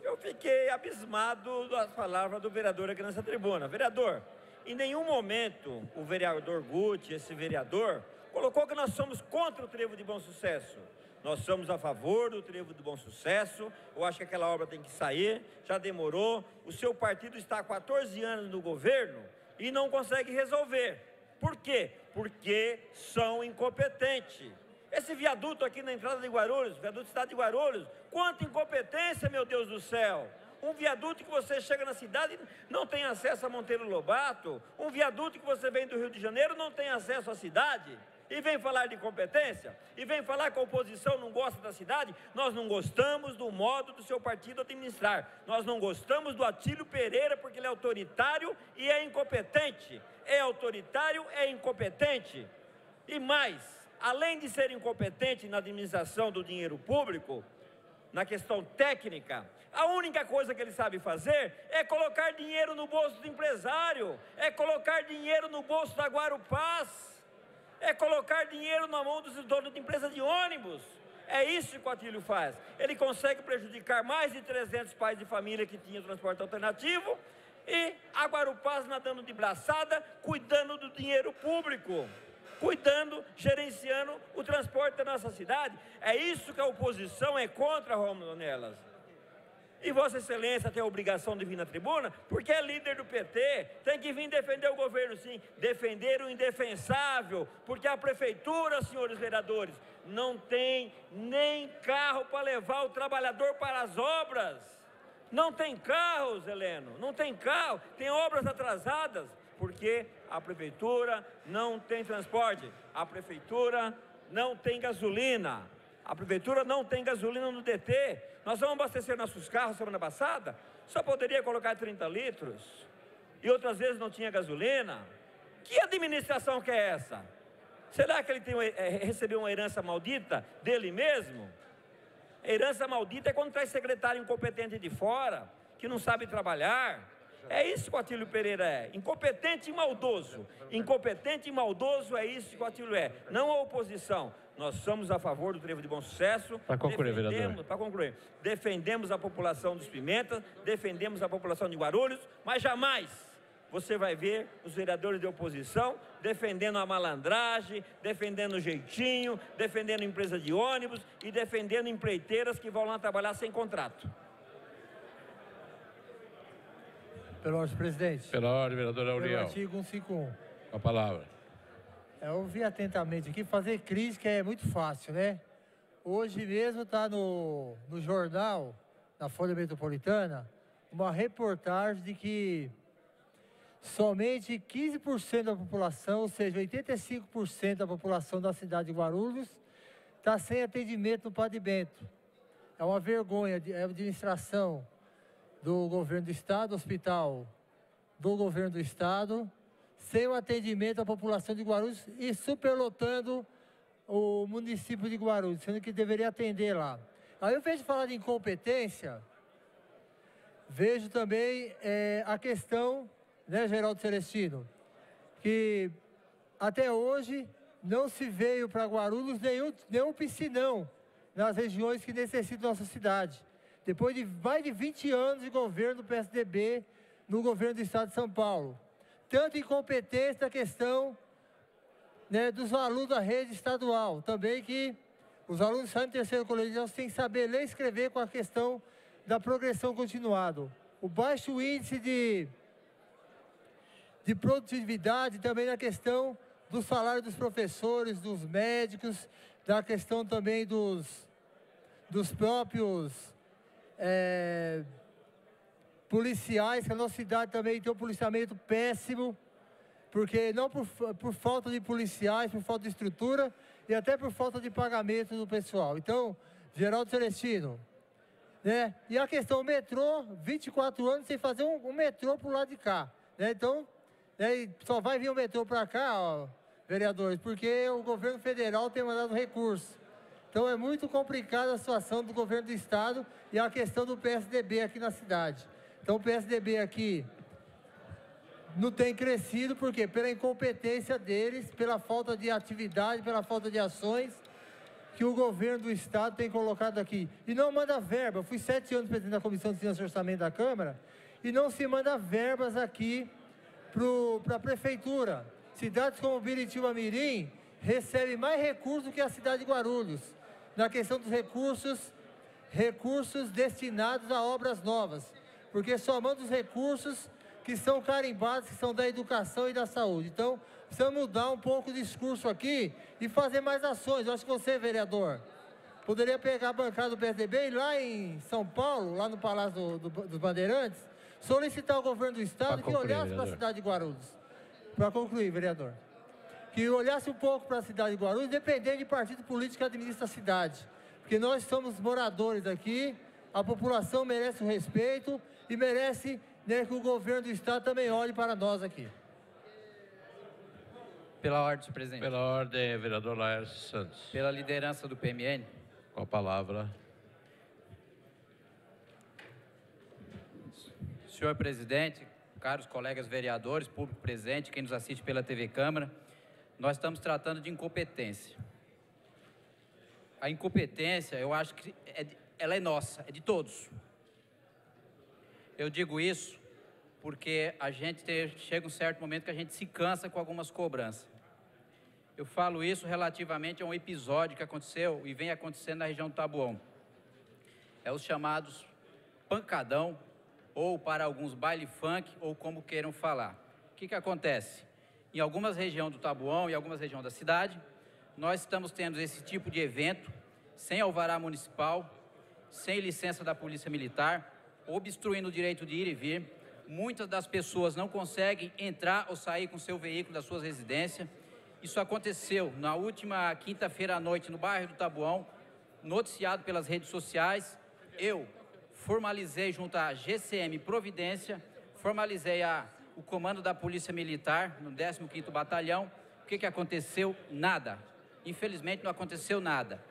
Eu fiquei abismado das palavras do vereador aqui nessa tribuna. Vereador, em nenhum momento o vereador Guti, esse vereador, colocou que nós somos contra o trevo de Bom Sucesso. Nós somos a favor do trevo de Bom Sucesso. Eu acho que aquela obra tem que sair, já demorou. O seu partido está há 14 anos no governo e não consegue resolver. Por quê? Porque são incompetentes. Esse viaduto aqui na entrada de Guarulhos, viaduto Estado de Guarulhos, quanta incompetência, meu Deus do céu! Um viaduto que você chega na cidade e não tem acesso a Monteiro Lobato, um viaduto que você vem do Rio de Janeiro não tem acesso à cidade, e vem falar de incompetência, e vem falar que a oposição não gosta da cidade. Nós não gostamos do modo do seu partido administrar, nós não gostamos do Atílio Pereira porque ele é autoritário e é incompetente, é autoritário, é incompetente, e mais, além de ser incompetente na administração do dinheiro público, na questão técnica, a única coisa que ele sabe fazer é colocar dinheiro no bolso do empresário, é colocar dinheiro no bolso da Guarupaz, é colocar dinheiro na mão dos donos de empresa de ônibus. É isso que o Atílio faz. Ele consegue prejudicar mais de 300 pais de família que tinham transporte alternativo e a Guarupaz nadando de braçada, cuidando do dinheiro público, cuidando, gerenciando o transporte da nossa cidade. É isso que a oposição é contra, Rômulo Ornelas. E Vossa Excelência tem a obrigação de vir na tribuna, porque é líder do PT, tem que vir defender o governo sim, defender o indefensável, porque a prefeitura, senhores vereadores, não tem nem carro para levar o trabalhador para as obras. Não tem carros, Heleno, não tem carro, tem obras atrasadas, porque a prefeitura não tem transporte, a prefeitura não tem gasolina, a prefeitura não tem gasolina no DT. Nós vamos abastecer nossos carros semana passada, só poderia colocar 30 litros, e outras vezes não tinha gasolina. Que administração que é essa? Será que ele recebeu uma herança maldita dele mesmo? Herança maldita é quando traz secretário incompetente de fora, que não sabe trabalhar. É isso que o Atílio Pereira é, incompetente e maldoso. Incompetente e maldoso é isso que o Atílio é, não a oposição. Nós somos a favor do Trevo de Bom Sucesso. Para concluir, vereador. Para concluir, defendemos a população dos Pimentas, defendemos a população de Guarulhos, mas jamais você vai ver os vereadores de oposição defendendo a malandragem, defendendo o jeitinho, defendendo empresa de ônibus e defendendo empreiteiras que vão lá trabalhar sem contrato. Pela ordem, presidente. Pela ordem, vereador Pelo Auriel. artigo 151. Com a palavra. Eu ouvi atentamente aqui, fazer crítica é muito fácil, né? Hoje mesmo está no jornal, na Folha Metropolitana, uma reportagem de que somente 15% da população, ou seja, 85% da população da cidade de Guarulhos, está sem atendimento no Padre Bento. É uma vergonha, é a administração do governo do estado, hospital do governo do estado, sem o atendimento à população de Guarulhos e superlotando o município de Guarulhos, sendo que deveria atender lá. Aí eu vejo falar de incompetência, vejo também a questão, né, Geraldo Celestino, que até hoje não se veio para Guarulhos nenhum piscinão nas regiões que necessitam da nossa cidade. Depois de mais de 20 anos de governo do PSDB no governo do estado de São Paulo. Tanto incompetência da questão, né, dos alunos da rede estadual. Também que os alunos saem do terceiro colegial sem saber ler e escrever com a questão da progressão continuada. O baixo índice de produtividade também na questão do salário dos professores, dos médicos, da questão também dos próprios policiais, que a nossa cidade também tem um policiamento péssimo, porque não por falta de policiais, por falta de estrutura e até por falta de pagamento do pessoal. Então, Geraldo Celestino, né? E a questão do metrô, 24 anos sem fazer um metrô para o lado de cá, né? Então, só vai vir o metrô para cá, ó, vereadores, porque o governo federal tem mandado recurso. Então é muito complicada a situação do governo do estado e a questão do PSDB aqui na cidade. Então o PSDB aqui não tem crescido, por quê? Pela incompetência deles, pela falta de atividade, pela falta de ações que o governo do estado tem colocado aqui. E não manda verba. Eu fui 7 anos presidente da Comissão de Finanças e Orçamento da Câmara e não se manda verbas aqui para a prefeitura. Cidades como Biritiba Mirim recebem mais recursos do que a cidade de Guarulhos, na questão dos recursos destinados a obras novas, porque somando os recursos que são carimbados, que são da educação e da saúde. Então, precisamos mudar um pouco o discurso aqui e fazer mais ações. Eu acho que você, vereador, poderia pegar a bancada do PSDB e lá em São Paulo, lá no Palácio dos Bandeirantes, solicitar ao governo do estado que olhasse para a cidade de Guarulhos. Para concluir, vereador. Que olhasse um pouco para a cidade de Guarulhos, independente de partido político que administra a cidade. Porque nós somos moradores aqui, a população merece o respeito e merece, né, que o governo do estado também olhe para nós aqui. Pela ordem, senhor presidente. Pela ordem, vereador Laércio Santos. Pela liderança do PMN. Com a palavra. Senhor presidente, caros colegas vereadores, público presente, quem nos assiste pela TV Câmara, nós estamos tratando de incompetência. A incompetência, eu acho que ela é nossa, é de todos. Eu digo isso porque chega um certo momento que a gente se cansa com algumas cobranças. Eu falo isso relativamente a um episódio que aconteceu e vem acontecendo na região do Taboão. É os chamados pancadão, ou para alguns baile funk, ou como queiram falar. O que acontece? Em algumas regiões do Taboão e algumas regiões da cidade, nós estamos tendo esse tipo de evento, sem alvará municipal, sem licença da Polícia Militar, obstruindo o direito de ir e vir. Muitas das pessoas não conseguem entrar ou sair com seu veículo das suas residências. Isso aconteceu na última quinta-feira à noite no bairro do Taboão, noticiado pelas redes sociais. Eu formalizei junto à GCM Providência, formalizei o comando da Polícia Militar no 15º Batalhão. O que aconteceu? Nada. Infelizmente não aconteceu nada.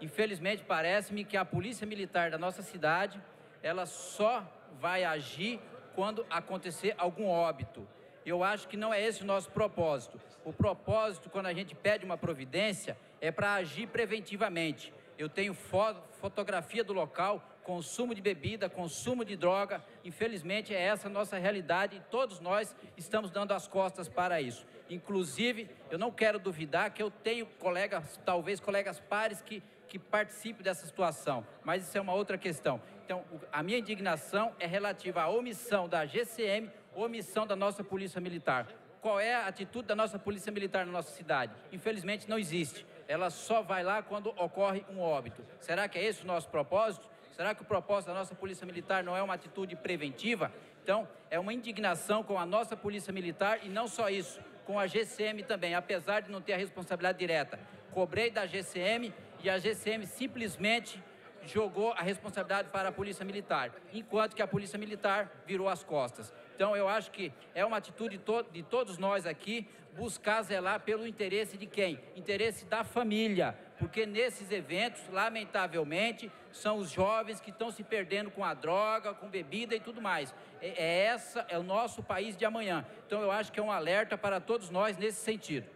Infelizmente parece-me que a Polícia Militar da nossa cidade, ela só vai agir quando acontecer algum óbito. Eu acho que não é esse o nosso propósito. O propósito, quando a gente pede uma providência, é para agir preventivamente. Eu tenho fotografia do local, consumo de bebida, consumo de droga. Infelizmente, é essa a nossa realidade e todos nós estamos dando as costas para isso. Inclusive, eu não quero duvidar que eu tenho colegas, talvez colegas pares que participem dessa situação, mas isso é uma outra questão. Então, a minha indignação é relativa à omissão da GCM, omissão da nossa Polícia Militar. Qual é a atitude da nossa Polícia Militar na nossa cidade? Infelizmente, não existe. Ela só vai lá quando ocorre um óbito. Será que é esse o nosso propósito? Será que o propósito da nossa Polícia Militar não é uma atitude preventiva? Então, é uma indignação com a nossa Polícia Militar e não só isso, com a GCM também, apesar de não ter a responsabilidade direta. Cobrei da GCM e a GCM simplesmente jogou a responsabilidade para a Polícia Militar, enquanto que a Polícia Militar virou as costas. Então, eu acho que é uma atitude de todos nós aqui buscar zelar pelo interesse de quem? Interesse da família, porque nesses eventos, lamentavelmente, são os jovens que estão se perdendo com a droga, com bebida e tudo mais. Essa é o nosso país de amanhã. Então, eu acho que é um alerta para todos nós nesse sentido.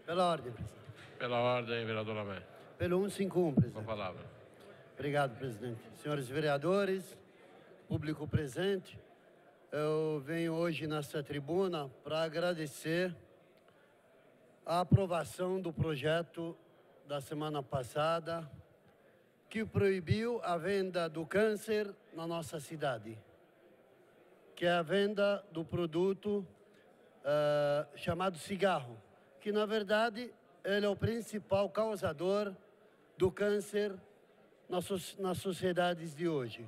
Pela ordem, presidente. Pela ordem, vereador Lamé. Pelo 151, presidente. Com a palavra. Obrigado, presidente. Senhores vereadores, público presente, eu venho hoje nessa tribuna para agradecer a aprovação do projeto da semana passada que proibiu a venda do câncer na nossa cidade, que é a venda do produto chamado cigarro, que na verdade ele é o principal causador do câncer nas sociedades de hoje.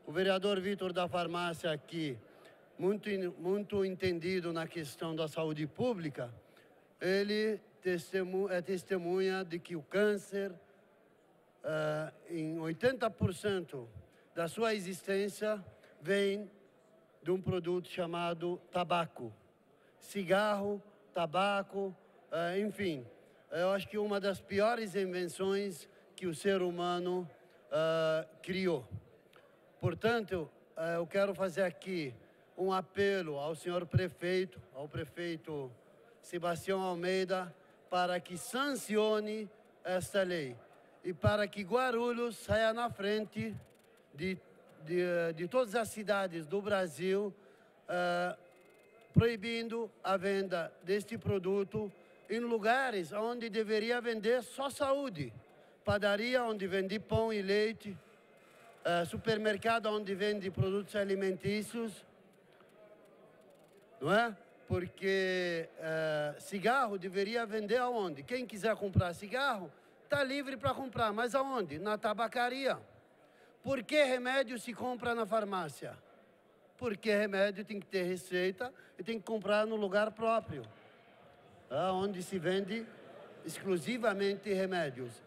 O vereador Vitor da Farmácia aqui, muito entendido na questão da saúde pública, ele é testemunha de que o câncer, em 80% da sua existência, vem de um produto chamado tabaco. Cigarro, tabaco, enfim. Eu acho que uma das piores invenções que o ser humano criou. Portanto, eu quero fazer aqui um apelo ao senhor prefeito, ao prefeito Sebastião Almeida, para que sancione esta lei e para que Guarulhos saia na frente de todas as cidades do Brasil, proibindo a venda deste produto em lugares onde deveria vender só saúde. Padaria onde vende pão e leite, supermercado onde vende produtos alimentícios, não é? Porque cigarro deveria vender aonde? Quem quiser comprar cigarro está livre para comprar, mas aonde? Na tabacaria. Por que remédio se compra na farmácia? Porque remédio tem que ter receita e tem que comprar no lugar próprio, onde se vende exclusivamente remédios.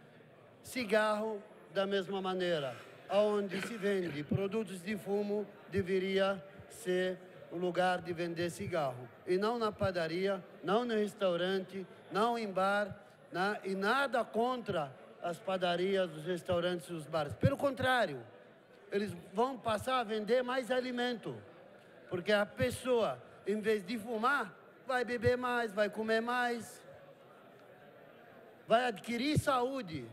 Cigarro, da mesma maneira, aonde se vende produtos de fumo, deveria ser o lugar de vender cigarro. E não na padaria, não no restaurante, não em bar, e nada contra as padarias, os restaurantes e os bares. Pelo contrário, eles vão passar a vender mais alimento. Porque a pessoa, em vez de fumar, vai beber mais, vai comer mais, vai adquirir saúde.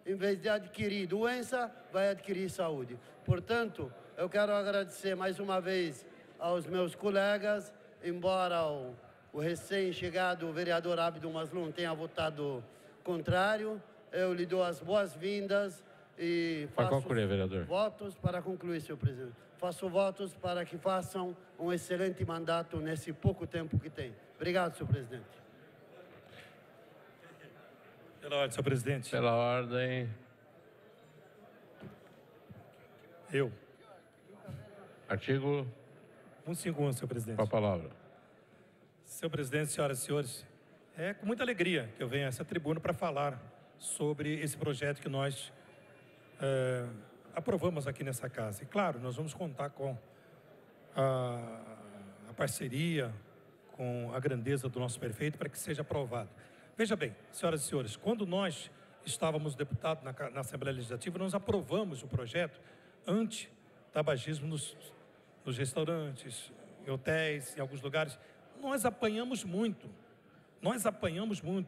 Em vez de adquirir doença, vai adquirir saúde. Portanto, eu quero agradecer mais uma vez aos meus colegas, embora o recém-chegado vereador Abdo Maslum tenha votado contrário, eu lhe dou as boas-vindas e faço votos para concluir, senhor presidente. Faço votos para que façam um excelente mandato nesse pouco tempo que tem. Obrigado, senhor presidente. Pela ordem, senhor presidente. Pela ordem. Eu. Artigo 151, senhor presidente. Com a palavra. Senhor presidente, senhoras e senhores, é com muita alegria que eu venho a essa tribuna para falar sobre esse projeto que nós aprovamos aqui nessa casa. E claro, nós vamos contar com a parceria, com a grandeza do nosso prefeito para que seja aprovado. Veja bem, senhoras e senhores, quando nós estávamos deputados na Assembleia Legislativa, nós aprovamos o projeto anti-tabagismo nos restaurantes, em hotéis, em alguns lugares. Nós apanhamos muito.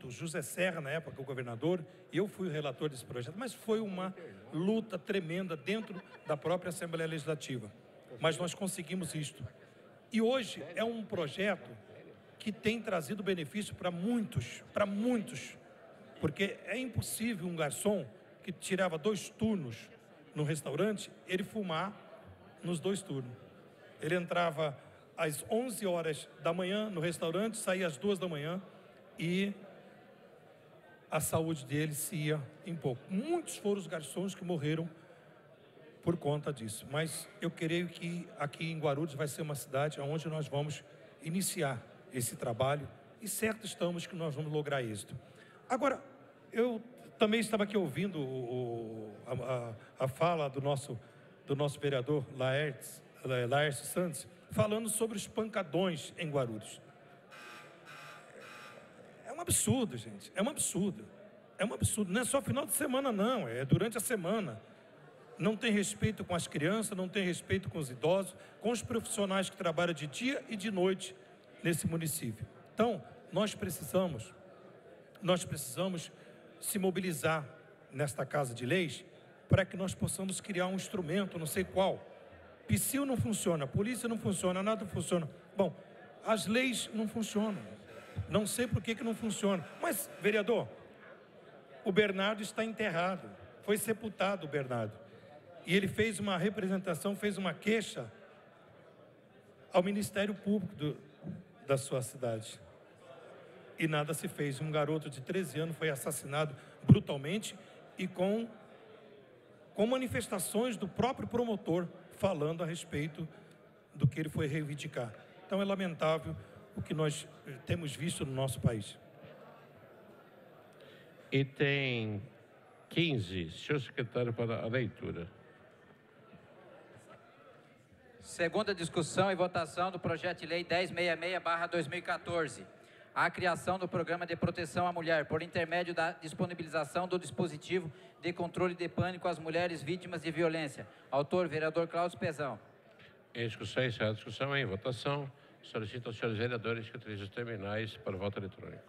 O José Serra, na época, o governador, e eu fui o relator desse projeto, mas foi uma luta tremenda dentro da própria Assembleia Legislativa. Mas nós conseguimos isto. E hoje é um projeto que tem trazido benefício para muitos, porque é impossível um garçom que tirava 2 turnos no restaurante, ele fumar nos 2 turnos. Ele entrava às 11 horas da manhã no restaurante, saía às 2 da manhã e a saúde dele se ia em pouco. Muitos foram os garçons que morreram por conta disso. Mas eu creio que aqui em Guarulhos vai ser uma cidade onde nós vamos iniciar esse trabalho e certo estamos que nós vamos lograr êxito. Agora, eu também estava aqui ouvindo a fala do nosso vereador Laércio Santos, falando sobre os pancadões em Guarulhos. É um absurdo, gente, é um absurdo. Não é só final de semana, não, é durante a semana. Não tem respeito com as crianças, não tem respeito com os idosos, com os profissionais que trabalham de dia e de noite nesse município. Então, nós precisamos se mobilizar nesta Casa de Leis para que nós possamos criar um instrumento, não sei qual. PSIL não funciona, a polícia não funciona, nada funciona. Bom, as leis não funcionam. Não sei por que não funciona. Mas, vereador, o Bernardo está enterrado. Foi sepultado o Bernardo. E ele fez uma representação, fez uma queixa ao Ministério Público da sua cidade. E nada se fez. Um garoto de 13 anos foi assassinado brutalmente e com manifestações do próprio promotor falando a respeito do que ele foi reivindicar. Então é lamentável o que nós temos visto no nosso país. Item 15, senhor secretário, para a leitura. Segunda discussão e votação do projeto de lei 1066/2014. A criação do Programa de Proteção à Mulher, por intermédio da disponibilização do dispositivo de controle de pânico às mulheres vítimas de violência. Autor, vereador Cláudio Pezão. Em discussão, encerrada a discussão, em votação, solicito aos senhores vereadores que utilizem os terminais para o voto eletrônico.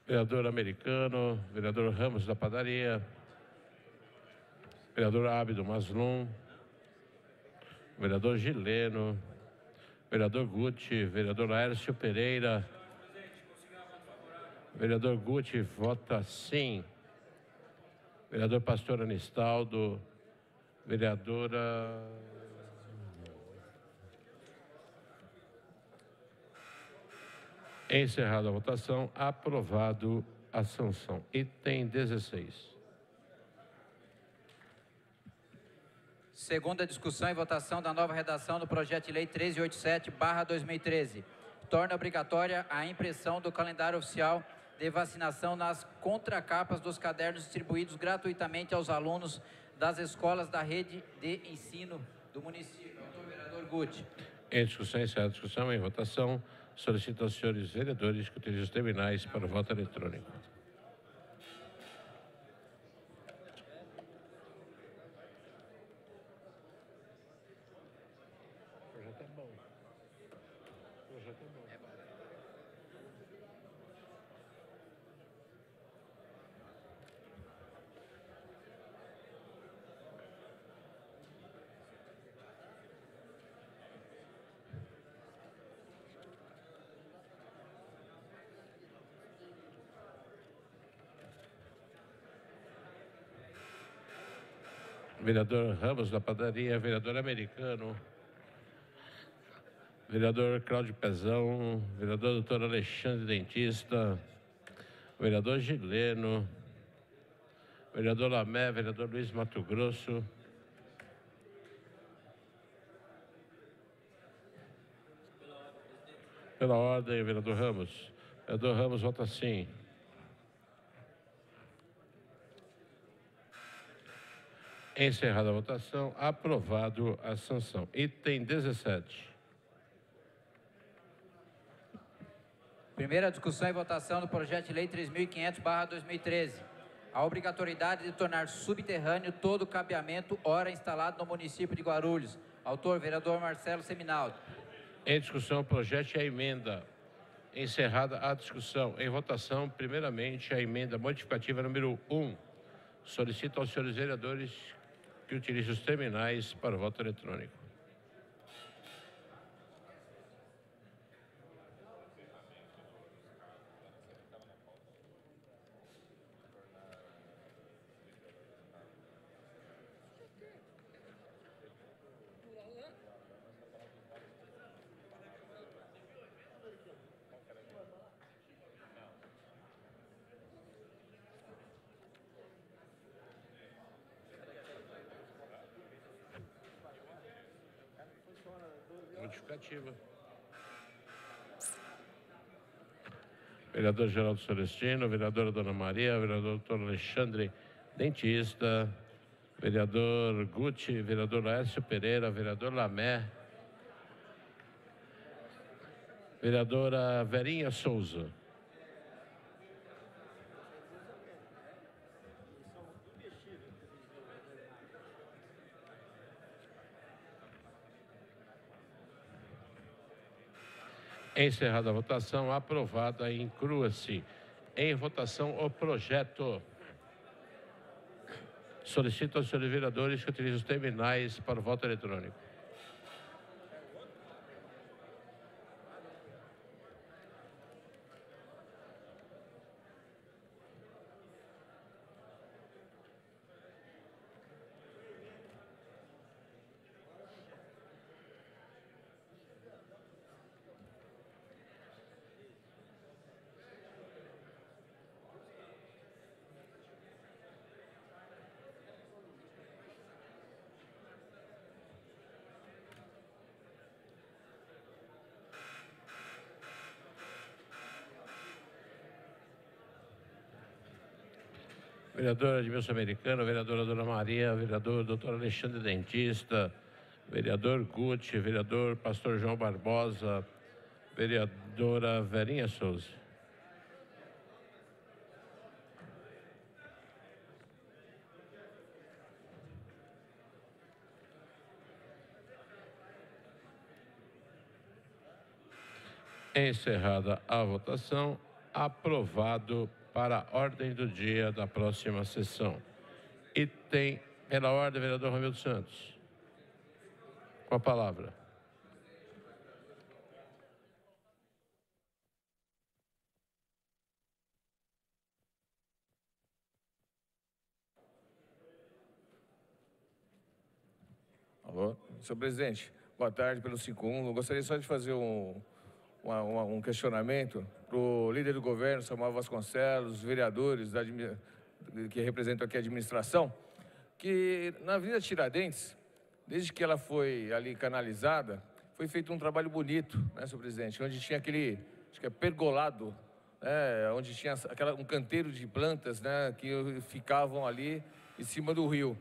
Vereador Americano, vereador Ramos da Padaria, vereador Ábido Maslum, vereador Gileno, vereador Guti, vereador Laércio Pereira, vereador Guti vota sim, vereador Pastor Anistaldo, vereadora... Encerrada a votação, aprovado a sanção. Item 16. Segunda discussão e votação da nova redação do projeto de lei 1387/2013. Torna obrigatória a impressão do calendário oficial de vacinação nas contracapas dos cadernos distribuídos gratuitamente aos alunos das escolas da rede de ensino do município. Autor, vereador Guti. Em discussão, encerrada a discussão, em votação, solicito aos senhores vereadores que utilizem os terminais para o voto eletrônico. Vereador Ramos da Padaria, vereador Americano, vereador Cláudio Pezão, vereador doutor Alexandre Dentista, vereador Gileno, vereador Lamé, vereador Luiz Mato Grosso, pela ordem, vereador Ramos. Vereador Ramos vota sim. Encerrada a votação, aprovado a sanção. Item 17. Primeira discussão e votação do projeto de lei 3.500/2013. A obrigatoriedade de tornar subterrâneo todo o cabeamento ora instalado no município de Guarulhos. Autor, vereador Marcelo Seminaldi. Em discussão, o projeto e a emenda. Encerrada a discussão. Em votação, primeiramente, a emenda modificativa número 1. Solicito aos senhores vereadores que utilizem os terminais para o voto eletrônico. Modificativa. Vereador Geraldo Celestino, vereadora Dona Maria, vereador doutor Alexandre Dentista, vereador Guti, vereador Laércio Pereira, vereador Lamé, vereadora Verinha Souza. Encerrada a votação, aprovada, inclua-se em votação o projeto. Solicito aos senhores vereadores que utilizem os terminais para o voto eletrônico. Vereador Edmilson Americano, vereadora Dona Maria, vereador doutor Alexandre Dentista, vereador Guti, vereador Pastor João Barbosa, vereadora Verinha Souza. Encerrada a votação, aprovado para a ordem do dia da próxima sessão. Item, pela ordem, vereador Romildo Santos. Com a palavra. Alô, senhor presidente, boa tarde pelo 51. Eu gostaria só de fazer um questionamento para o líder do governo, Samuel Vasconcelos, os vereadores que representam aqui a administração, que na Avenida Tiradentes, desde que ela foi ali canalizada, foi feito um trabalho bonito, né, senhor presidente, onde tinha aquele, acho que é pergolado, né, onde tinha um canteiro de plantas, né, que ficavam ali em cima do rio.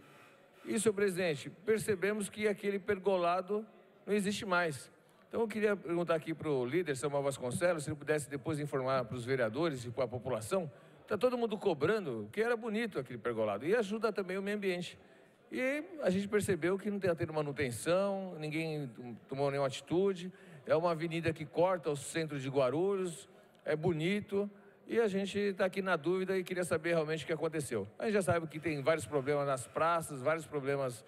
E, senhor presidente, percebemos que aquele pergolado não existe mais. Então, eu queria perguntar aqui para o líder, Samuel Vasconcelos, se ele pudesse depois informar para os vereadores e para a população. Está todo mundo cobrando, que era bonito aquele pergolado. E ajuda também o meio ambiente. E a gente percebeu que não está tendo manutenção, ninguém tomou nenhuma atitude. É uma avenida que corta o centro de Guarulhos, é bonito. E a gente está aqui na dúvida e queria saber realmente o que aconteceu. A gente já sabe que tem vários problemas nas praças, vários problemas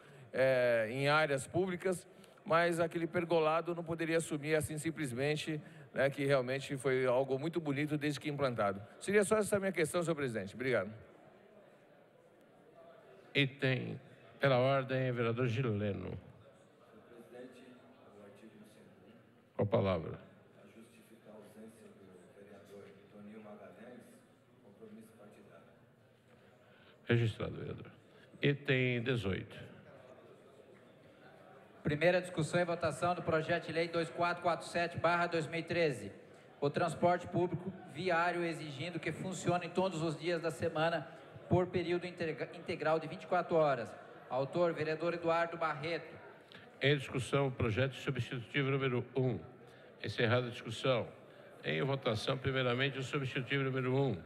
em áreas públicas, mas aquele pergolado não poderia assumir assim simplesmente, né, que realmente foi algo muito bonito desde que implantado. Seria só essa minha questão, senhor presidente. Obrigado. Item, pela ordem, vereador Gileno. Com a palavra. A justificar a ausência do vereador Toninho Magalhães, compromisso partidário. Registrado, vereador. Item 18. Primeira discussão e votação do projeto de lei 2447/2013. O transporte público viário exigindo que funcione todos os dias da semana por período integral de 24 horas. Autor, vereador Eduardo Barreto. Em discussão, o projeto substitutivo número 1. Encerrada a discussão. Em votação, primeiramente, o substitutivo número 1.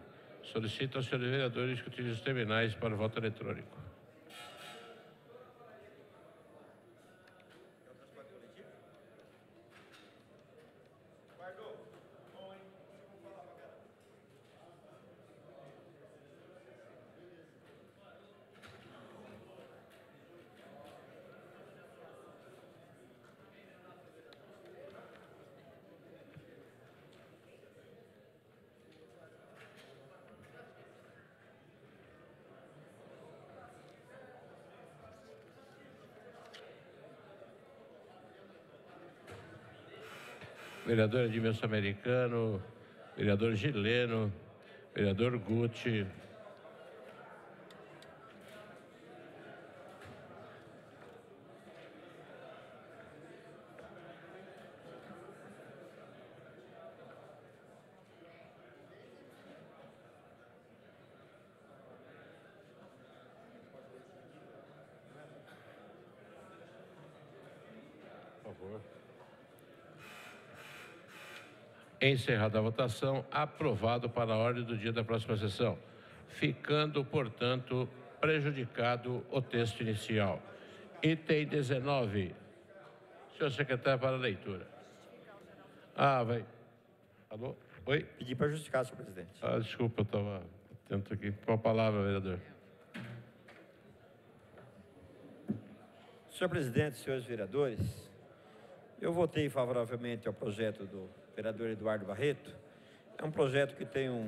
Solicito aos senhores vereadores que utilizem os terminais para o voto eletrônico. Vereador Edmilson Americano, vereador Gileno, vereador Guti. Por favor. Encerrada a votação, aprovado para a ordem do dia da próxima sessão, ficando, portanto, prejudicado o texto inicial. Item 19. Senhor secretário, para a leitura. Vai. Alô? Oi? Pedi para justificar, senhor presidente. Desculpa, eu estava atento aqui. Com a palavra, vereador. Senhor presidente, senhores vereadores, eu votei favoravelmente ao projeto do vereador Eduardo Barreto. É um projeto que tem um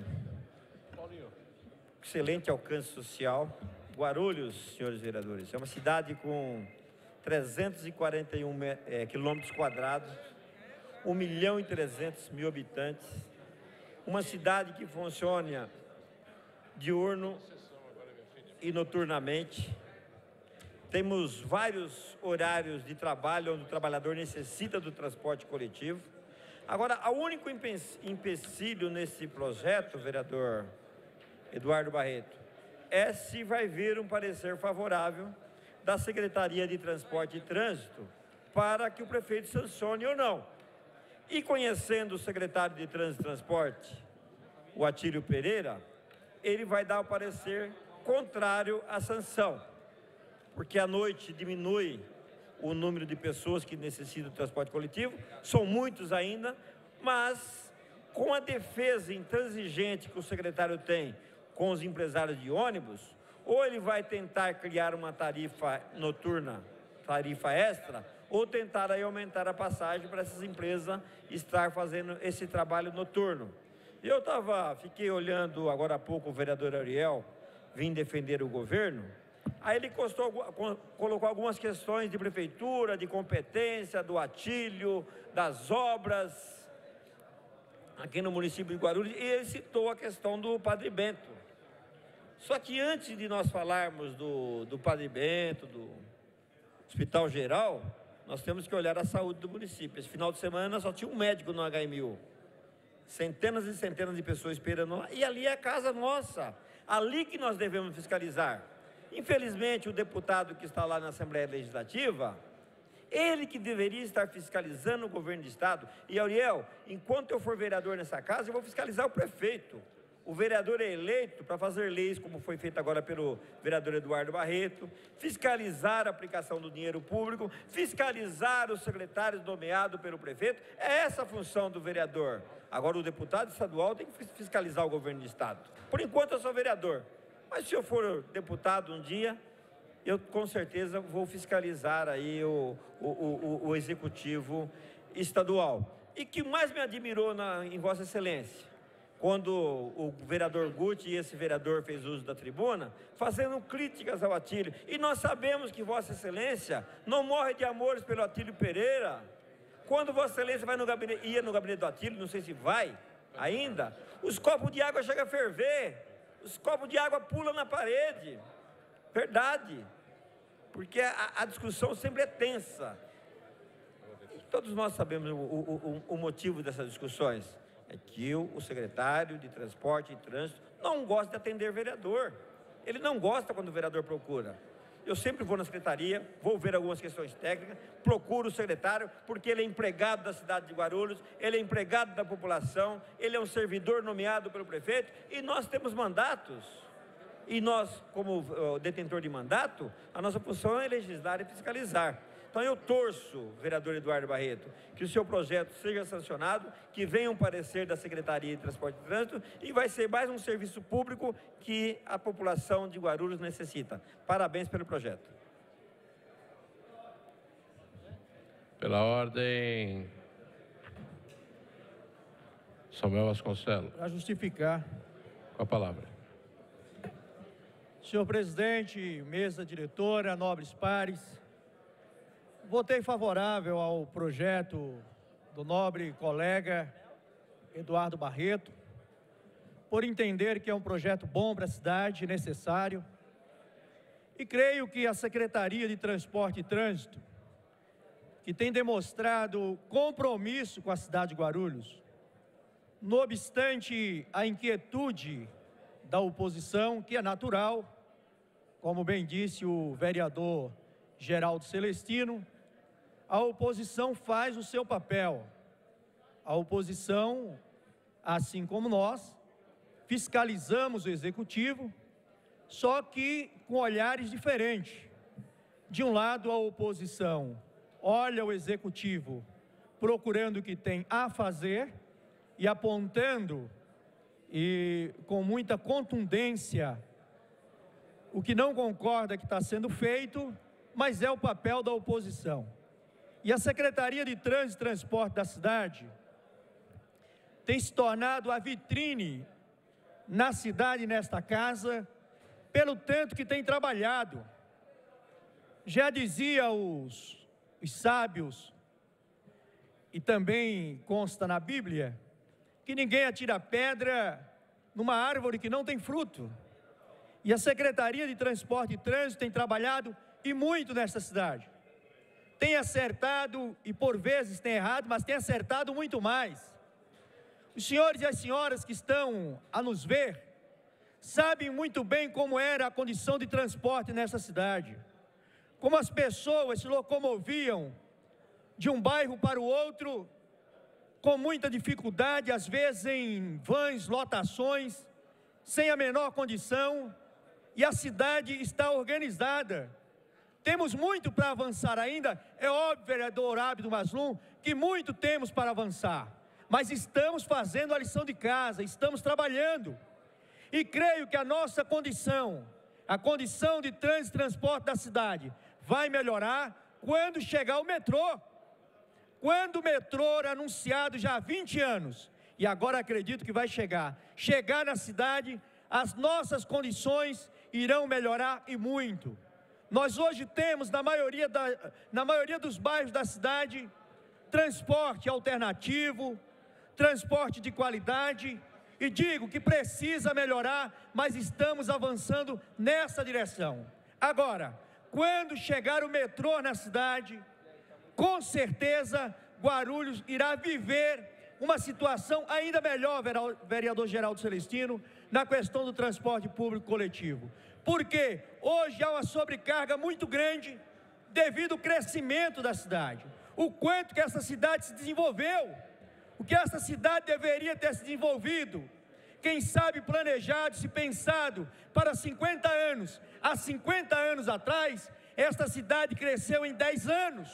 excelente alcance social. Guarulhos, senhores vereadores, é uma cidade com 341 quilômetros quadrados, 1.300.000 habitantes, uma cidade que funciona diurno e noturnamente. Temos vários horários de trabalho onde o trabalhador necessita do transporte coletivo. Agora, o único empecilho nesse projeto, vereador Eduardo Barreto, é se vai vir um parecer favorável da Secretaria de Transporte e Trânsito para que o prefeito sancione ou não. E conhecendo o secretário de Trânsito e Transporte, o Atílio Pereira, ele vai dar o parecer contrário à sanção, porque à noite diminui o número de pessoas que necessitam de transporte coletivo, são muitos ainda, mas com a defesa intransigente que o secretário tem com os empresários de ônibus, ou ele vai tentar criar uma tarifa noturna, tarifa extra, ou tentar aí aumentar a passagem para essas empresas estar fazendo esse trabalho noturno. Eu fiquei olhando agora há pouco o vereador Ariel, vim defender o governo. Aí ele colocou algumas questões de prefeitura, de competência, do Atílio, das obras aqui no município de Guarulhos, e ele citou a questão do Padre Bento. Só que antes de nós falarmos do Padre Bento, do Hospital Geral, nós temos que olhar a saúde do município. Esse final de semana só tinha um médico no HMU. Centenas e centenas de pessoas esperando lá, e ali é a casa nossa, ali que nós devemos fiscalizar. Infelizmente, o deputado que está lá na Assembleia Legislativa, ele que deveria estar fiscalizando o governo de Estado. E, Ariel, enquanto eu for vereador nessa casa, eu vou fiscalizar o prefeito. O vereador é eleito para fazer leis, como foi feito agora pelo vereador Eduardo Barreto, fiscalizar a aplicação do dinheiro público, fiscalizar os secretários nomeados pelo prefeito. É essa a função do vereador. Agora, o deputado estadual tem que fiscalizar o governo de Estado. Por enquanto, eu sou vereador. Mas se eu for deputado um dia, eu com certeza vou fiscalizar aí o executivo estadual. E que mais me admirou em Vossa Excelência, quando o vereador Guti e esse vereador fez uso da tribuna, fazendo críticas ao Atílio. E nós sabemos que Vossa Excelência não morre de amores pelo Atílio Pereira. Quando Vossa Excelência ia no gabinete do Atílio, não sei se vai ainda, os copos de água chegam a ferver, os copos de água pulam na parede. Verdade. Porque a discussão sempre é tensa. Todos nós sabemos o motivo dessas discussões. É que o secretário de Transporte e Trânsito não gosta de atender vereador. Ele não gosta quando o vereador procura. Eu sempre vou na secretaria, vou ver algumas questões técnicas, procuro o secretário, porque ele é empregado da cidade de Guarulhos, ele é empregado da população, ele é um servidor nomeado pelo prefeito, e nós temos mandatos. E nós, como detentor de mandato, a nossa função é legislar e fiscalizar. Então eu torço, vereador Eduardo Barreto, que o seu projeto seja sancionado, que venha um parecer da Secretaria de Transporte e Trânsito e vai ser mais um serviço público que a população de Guarulhos necessita. Parabéns pelo projeto. Pela ordem, Samuel Vasconcelos. Para justificar. Com a palavra. Senhor presidente, mesa diretora, nobres pares, votei favorável ao projeto do nobre colega Eduardo Barreto, por entender que é um projeto bom para a cidade, necessário, e creio que a Secretaria de Transporte e Trânsito, que tem demonstrado compromisso com a cidade de Guarulhos, não obstante a inquietude da oposição, que é natural, como bem disse o vereador Geraldo Celestino, a oposição faz o seu papel. A oposição, assim como nós, fiscalizamos o executivo, só que com olhares diferentes. De um lado, a oposição olha o executivo procurando o que tem a fazer e apontando e com muita contundência o que não concorda que está sendo feito, mas é o papel da oposição. E a Secretaria de Trânsito e Transporte da cidade tem se tornado a vitrine na cidade, nesta casa, pelo tanto que tem trabalhado. Já dizia os sábios, e também consta na Bíblia, que ninguém atira pedra numa árvore que não tem fruto. E a Secretaria de Transporte e Trânsito tem trabalhado e muito nesta cidade. Tem acertado, e por vezes tem errado, mas tem acertado muito mais. Os senhores e as senhoras que estão a nos ver, sabem muito bem como era a condição de transporte nessa cidade. Como as pessoas se locomoviam de um bairro para o outro, com muita dificuldade, às vezes em vans, lotações, sem a menor condição, e a cidade está organizada. Temos muito para avançar ainda, é óbvio, vereador Ábido Maslum, que muito temos para avançar, mas estamos fazendo a lição de casa, estamos trabalhando, e creio que a nossa condição, a condição de trânsito e transporte da cidade, vai melhorar quando chegar o metrô. Quando o metrô era anunciado já há 20 anos, e agora acredito que vai chegar na cidade, as nossas condições irão melhorar e muito. Nós hoje temos, na maioria dos bairros da cidade, transporte alternativo, transporte de qualidade, e digo que precisa melhorar, mas estamos avançando nessa direção. Agora, quando chegar o metrô na cidade, com certeza Guarulhos irá viver uma situação ainda melhor, vereador Geraldo Celestino, na questão do transporte público coletivo. Porque hoje há uma sobrecarga muito grande devido ao crescimento da cidade. O quanto que essa cidade se desenvolveu, o que essa cidade deveria ter se desenvolvido, quem sabe planejado, se pensado para 50 anos. Há 50 anos atrás, esta cidade cresceu em 10 anos.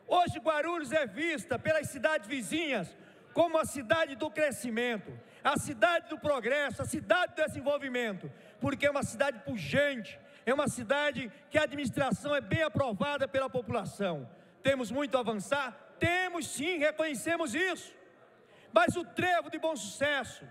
Hoje Guarulhos é vista pelas cidades vizinhas como a cidade do crescimento, a cidade do progresso, a cidade do desenvolvimento, porque é uma cidade pujante, é uma cidade que a administração é bem aprovada pela população. Temos muito a avançar? Temos sim, reconhecemos isso. Mas o trevo de Bom Sucesso,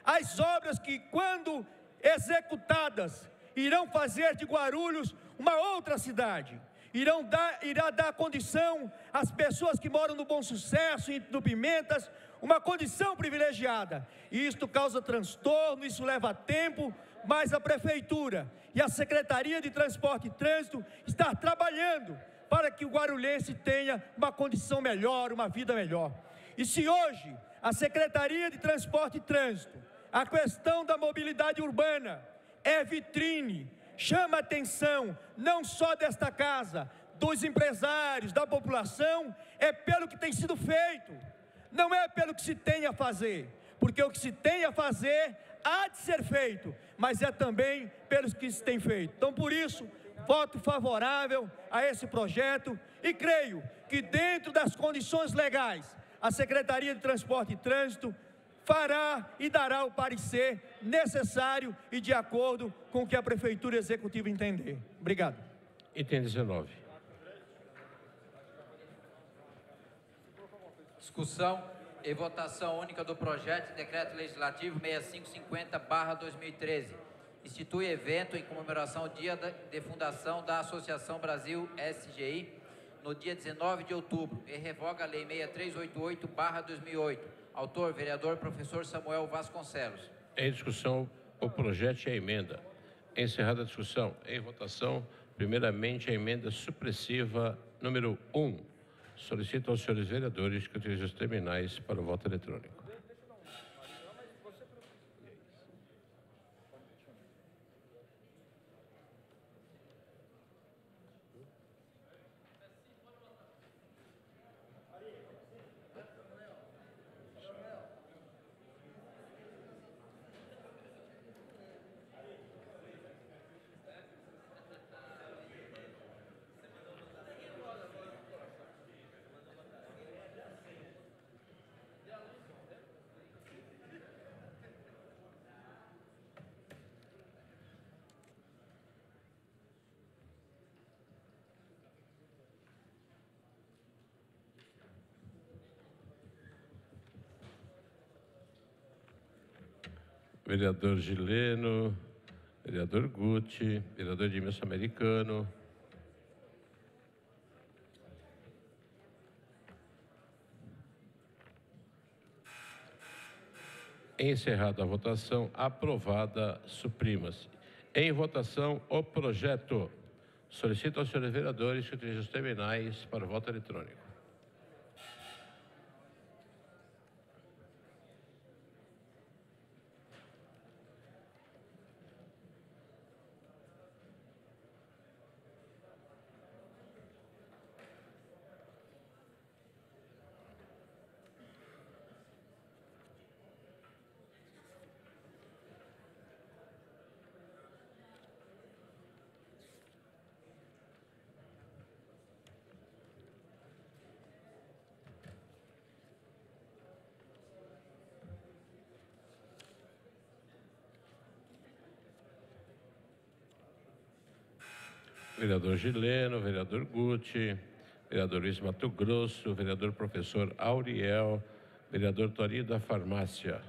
as obras que, quando executadas, irão fazer de Guarulhos uma outra cidade. irá dar condição às pessoas que moram no Bom Sucesso e no Pimentas, uma condição privilegiada. E isto causa transtorno, isso leva tempo, mas a Prefeitura e a Secretaria de Transporte e Trânsito estão trabalhando para que o guarulhense tenha uma condição melhor, uma vida melhor. E se hoje a Secretaria de Transporte e Trânsito, a questão da mobilidade urbana é vitrine, chama a atenção não só desta casa, dos empresários, da população, é pelo que tem sido feito, não é pelo que se tem a fazer, porque o que se tem a fazer há de ser feito, mas é também pelos que se tem feito. Então, por isso, voto favorável a esse projeto e creio que dentro das condições legais, a Secretaria de Transporte e Trânsito fará e dará o parecer necessário e de acordo com o que a Prefeitura Executiva entender. Obrigado. Item 19. Discussão e votação única do projeto de decreto legislativo 6550/2013. Institui evento em comemoração ao dia de fundação da Associação Brasil SGI no dia 19 de outubro e revoga a Lei 6388/2008. Autor, vereador professor Samuel Vasconcelos. Em discussão, o projeto e a emenda. Encerrada a discussão, em votação, primeiramente a emenda supressiva número 1. Solicito aos senhores vereadores que utilizem os terminais para o voto eletrônico. Vereador Gileno, vereador Guti, vereador Edmilson Americano. Encerrada a votação, aprovada, suprima-se. Em votação, o projeto. Solicito aos senhores vereadores que utilizem os terminais para o voto eletrônico. Vereador Gileno, vereador Guti, vereador Luiz Mato Grosso, vereador professor Auriel, vereador Torinho da Farmácia.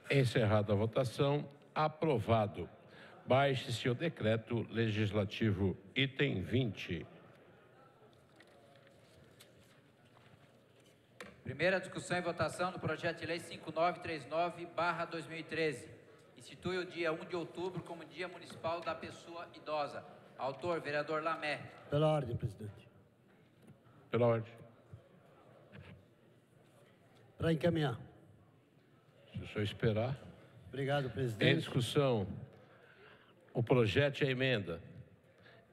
Encerrada a votação, aprovado. Baixe-se o decreto legislativo, item 20. Primeira discussão e votação do projeto de lei 5939/2013. Institui o dia 1 de outubro como Dia Municipal da Pessoa Idosa. Autor, vereador Lamé. Pela ordem, presidente. Pela ordem. Para encaminhar. Se o senhor esperar. Obrigado, presidente. Em discussão, o projeto e a emenda.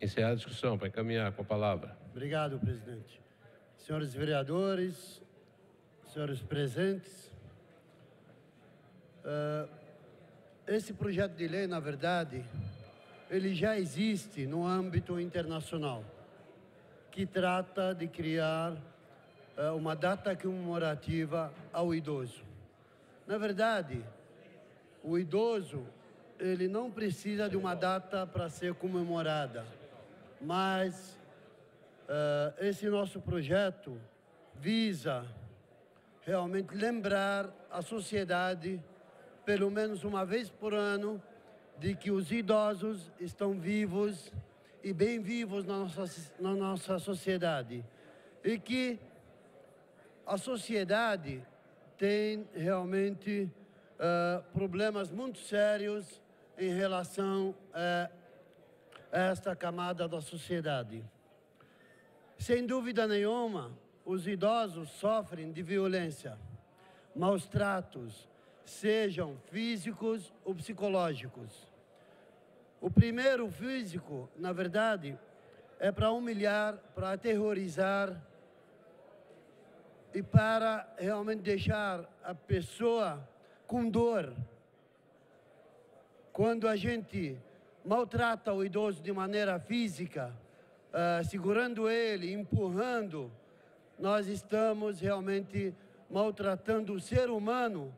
Encerrar a discussão, para encaminhar com a palavra. Obrigado, presidente. Senhores vereadores, senhores presentes, esse projeto de lei, na verdade, ele já existe no âmbito internacional, que trata de criar uma data comemorativa ao idoso. Na verdade, O idoso, ele não precisa de uma data para ser comemorada, mas esse nosso projeto visa realmente lembrar a sociedade, pelo menos uma vez por ano, de que os idosos estão vivos e bem vivos na nossa sociedade. E que a sociedade tem realmente problemas muito sérios em relação a esta camada da sociedade. Sem dúvida nenhuma, os idosos sofrem de violência, maus tratos, sejam físicos ou psicológicos. O primeiro, físico, na verdade, é para humilhar, para aterrorizar e para realmente deixar a pessoa com dor. Quando a gente maltrata o idoso de maneira física, segurando ele, empurrando, nós estamos realmente maltratando o ser humano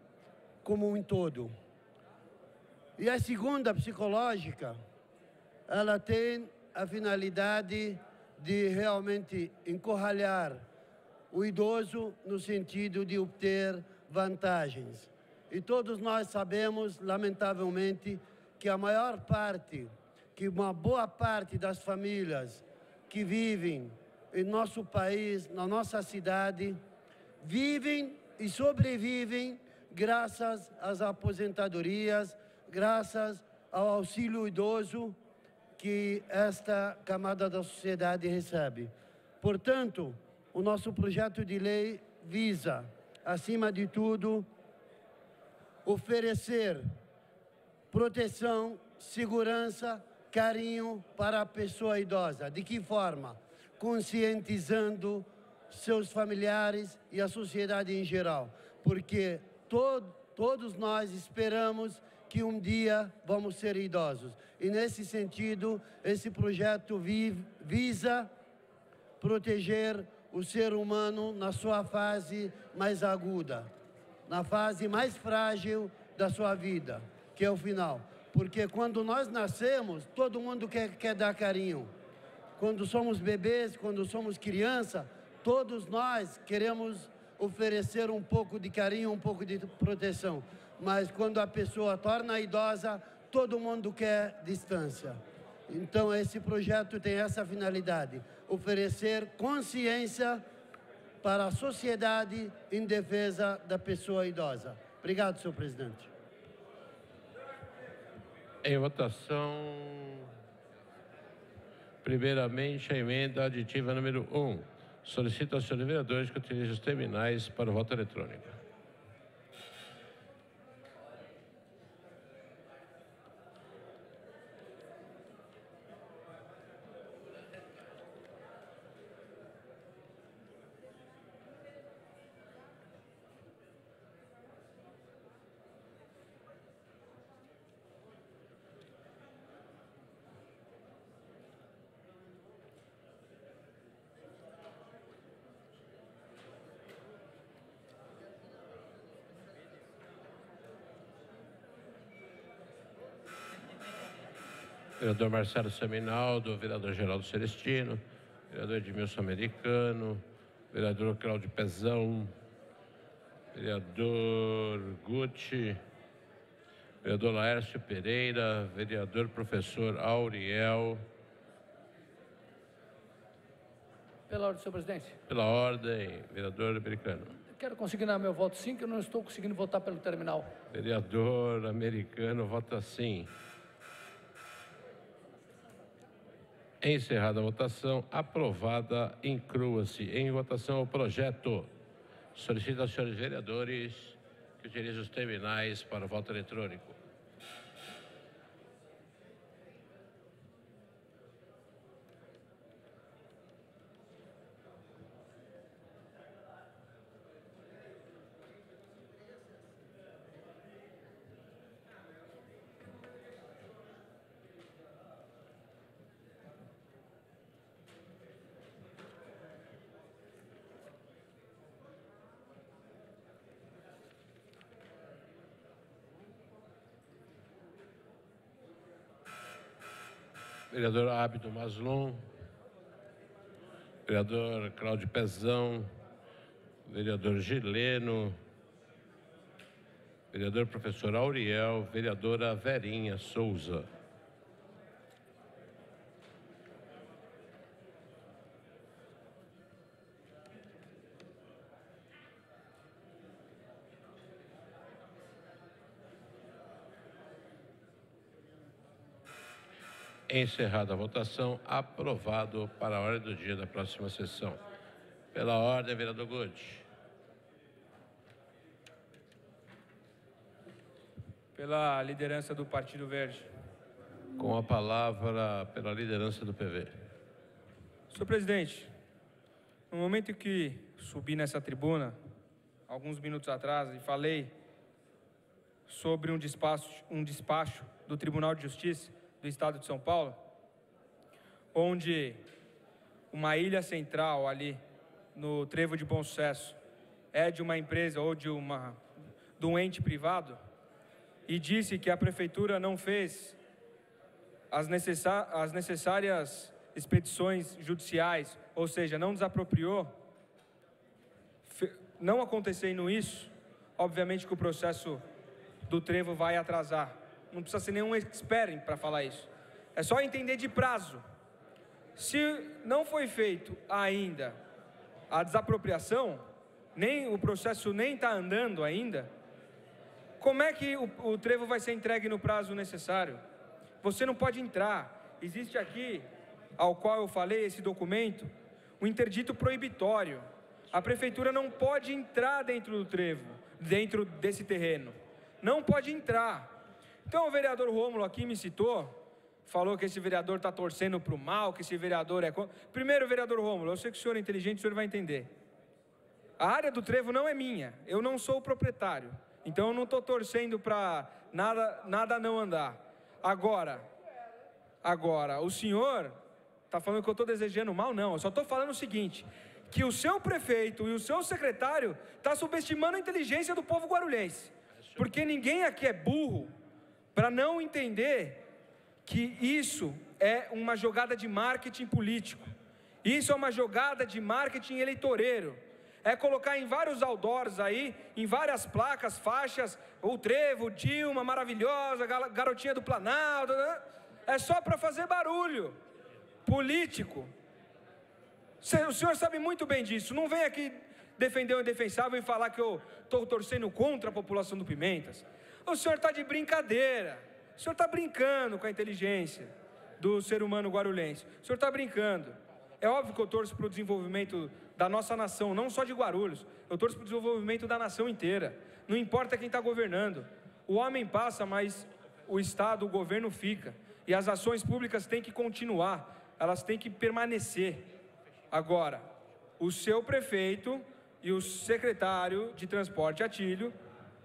como um todo. E a segunda, psicológica, ela tem a finalidade de realmente encurralar o idoso no sentido de obter vantagens. E todos nós sabemos, lamentavelmente, que uma boa parte das famílias que vivem em nosso país, na nossa cidade, vivem e sobrevivem graças às aposentadorias, graças ao auxílio idoso que esta camada da sociedade recebe. Portanto, o nosso projeto de lei visa, acima de tudo, oferecer proteção, segurança, carinho para a pessoa idosa. De que forma? Conscientizando seus familiares e a sociedade em geral, porque todos nós esperamos que um dia vamos ser idosos. E nesse sentido, esse projeto visa proteger o ser humano na sua fase mais aguda, na fase mais frágil da sua vida, que é o final. Porque quando nós nascemos, todo mundo quer dar carinho. Quando somos bebês, quando somos criança, todos nós queremos oferecer um pouco de carinho, um pouco de proteção. Mas quando a pessoa torna idosa, todo mundo quer distância. Então, esse projeto tem essa finalidade, oferecer consciência para a sociedade em defesa da pessoa idosa. Obrigado, senhor presidente. Em votação, primeiramente, a emenda aditiva número 1. Solicito aos senhores vereadores que utilizem os terminais para o voto eletrônico. Vereador Marcelo Seminaldo, vereador Geraldo Celestino, vereador Edmilson Americano, vereador Cláudio Pezão, vereador Guti, vereador Laércio Pereira, vereador professor Auriel. Pela ordem, senhor presidente. Pela ordem, vereador Americano. Quero consignar meu voto sim, que eu não estou conseguindo votar pelo terminal. Vereador Americano vota sim. Encerrada a votação, aprovada, inclua-se em votação o projeto. Solicito aos senhores vereadores que utilizem os terminais para o voto eletrônico. Vereador Abdo Maslon, vereador Cláudio Pezão, vereador Gileno, vereador professor Auriel, vereadora Verinha Souza. Encerrada a votação, aprovado para a ordem do dia da próxima sessão. Pela ordem, vereador Good. Pela liderança do Partido Verde. Com a palavra, pela liderança do PV. Senhor presidente, no momento em que subi nessa tribuna, alguns minutos atrás, e falei sobre um despacho do Tribunal de Justiça do Estado de São Paulo, onde uma ilha central ali no Trevo de Bom Sucesso é de uma empresa ou de um ente privado, e disse que a prefeitura não fez as necessárias expedições judiciais, ou seja, não desapropriou, não acontecendo isso, obviamente que o processo do Trevo vai atrasar. Não precisa ser nenhum expert para falar isso. É só entender de prazo. Se não foi feito ainda a desapropriação, nem o processo nem está andando ainda, como é que o Trevo vai ser entregue no prazo necessário? Você não pode entrar. Existe aqui, ao qual eu falei, esse documento, o interdito proibitório. A prefeitura não pode entrar dentro do Trevo, dentro desse terreno. Não pode entrar. Então o vereador Rômulo aqui me citou, falou que esse vereador está torcendo para o mal, que esse vereador é... Primeiro, vereador Rômulo, eu sei que o senhor é inteligente, o senhor vai entender. A área do Trevo não é minha, eu não sou o proprietário. Então eu não estou torcendo para nada não andar. Agora, o senhor está falando que eu estou desejando mal? Não, eu só estou falando o seguinte, que o seu prefeito e o seu secretário estão subestimando a inteligência do povo guarulhense. Porque ninguém aqui é burro para não entender que isso é uma jogada de marketing político. Isso é uma jogada de marketing eleitoreiro. É colocar em vários outdoors aí, em várias placas, faixas, o Trevo, Dilma, maravilhosa, garotinha do Planalto. É só para fazer barulho político. O senhor sabe muito bem disso. Não vem aqui defender o indefensável e falar que eu estou torcendo contra a população do Pimentas. O senhor está de brincadeira. O senhor está brincando com a inteligência do ser humano guarulhense. O senhor está brincando. É óbvio que eu torço para o desenvolvimento da nossa nação, não só de Guarulhos. Eu torço para o desenvolvimento da nação inteira. Não importa quem está governando. O homem passa, mas o Estado, o governo fica. E as ações públicas têm que continuar. Elas têm que permanecer. Agora, o seu prefeito e o secretário de transporte, Atílio,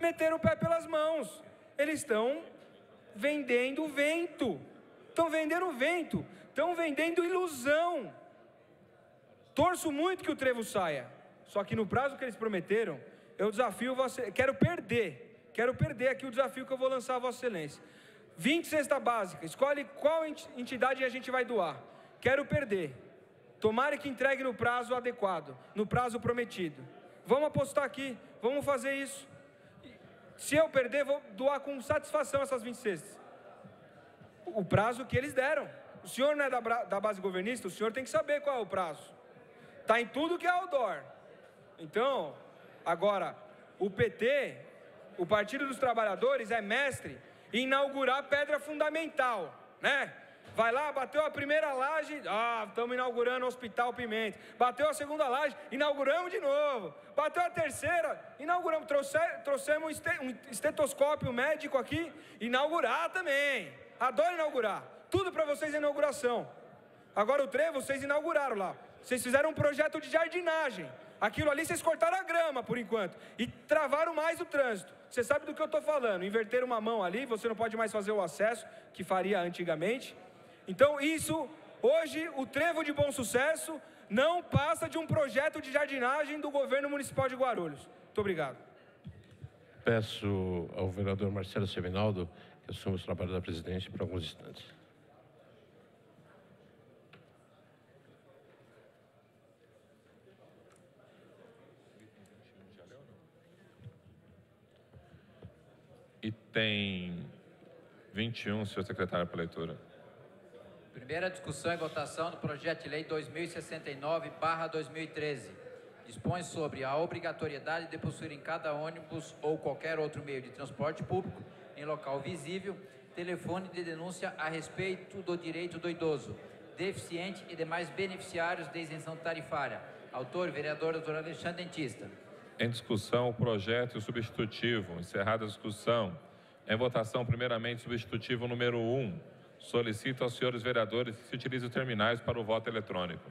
meteram o pé pelas mãos. Eles estão vendendo vento. Estão vendendo vento. Estão vendendo ilusão. Torço muito que o Trevo saia. Só que no prazo que eles prometeram, eu desafio você. Quero perder aqui o desafio que eu vou lançar a Vossa Excelência. 20 cesta básica. Escolhe qual entidade a gente vai doar. Quero perder. Tomara que entregue no prazo adequado, no prazo prometido. Vamos apostar aqui. Vamos fazer isso. Se eu perder, vou doar com satisfação essas 20 cestas. O prazo que eles deram. O senhor não é da base governista, o senhor tem que saber qual é o prazo. Está em tudo que é outdoor. Então, agora, o PT, o Partido dos Trabalhadores, é mestre em inaugurar pedra fundamental, né? Vai lá, bateu a primeira laje, estamos inaugurando o Hospital Pimenta. Bateu a segunda laje, inauguramos de novo. Bateu a terceira, inauguramos. Trouxemos um estetoscópio médico aqui, inaugurar também. Adoro inaugurar. Tudo para vocês é inauguração. Agora o Trevo, vocês inauguraram lá. Vocês fizeram um projeto de jardinagem. Aquilo ali vocês cortaram a grama por enquanto. E travaram mais o trânsito. Você sabe do que eu estou falando. Inverteram uma mão ali, você não pode mais fazer o acesso, que faria antigamente. Então isso, hoje, o Trevo de Bom Sucesso não passa de um projeto de jardinagem do governo municipal de Guarulhos. Muito obrigado. Peço ao vereador Marcelo Seminaldo que assuma os trabalhos da presidência por alguns instantes. Item 21, senhor secretário, para leitura. Primeira discussão e votação do projeto de lei 2069/2013. Dispõe sobre a obrigatoriedade de possuir em cada ônibus ou qualquer outro meio de transporte público, em local visível, telefone de denúncia a respeito do direito do idoso, deficiente e demais beneficiários de isenção tarifária. Autor, vereador Dr. Alexandre Dentista. Em discussão, o projeto e o substitutivo. Encerrada a discussão. Em votação, primeiramente, substitutivo número 1. Solicito aos senhores vereadores que se utilizem os terminais para o voto eletrônico.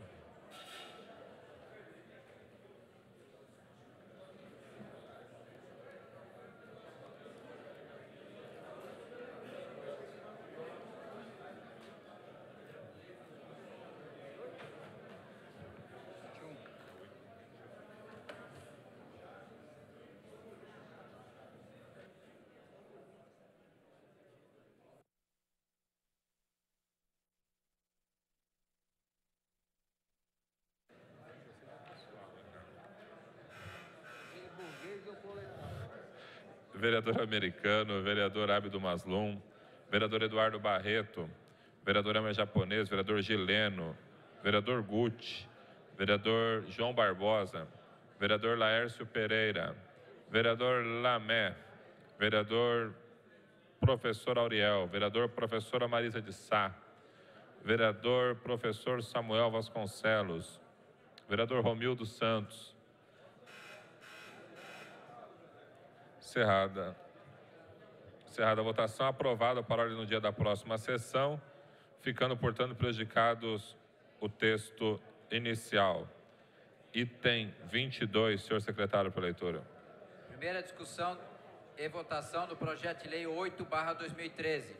Vereador Americano, vereador Abdo Maslum, vereador Eduardo Barreto, vereador Emer Japonês, vereador Gileno, vereador Guti, vereador João Barbosa, vereador Laércio Pereira, vereador Lamé, vereador professor Auriel, vereador professora Marisa de Sá, vereador professor Samuel Vasconcelos, vereador Romildo Santos. Encerrada a votação, aprovada para a ordem no dia da próxima sessão, ficando, portanto, prejudicados o texto inicial. Item 22, senhor secretário, para leitura. Primeira discussão e votação do projeto de lei 8/2013.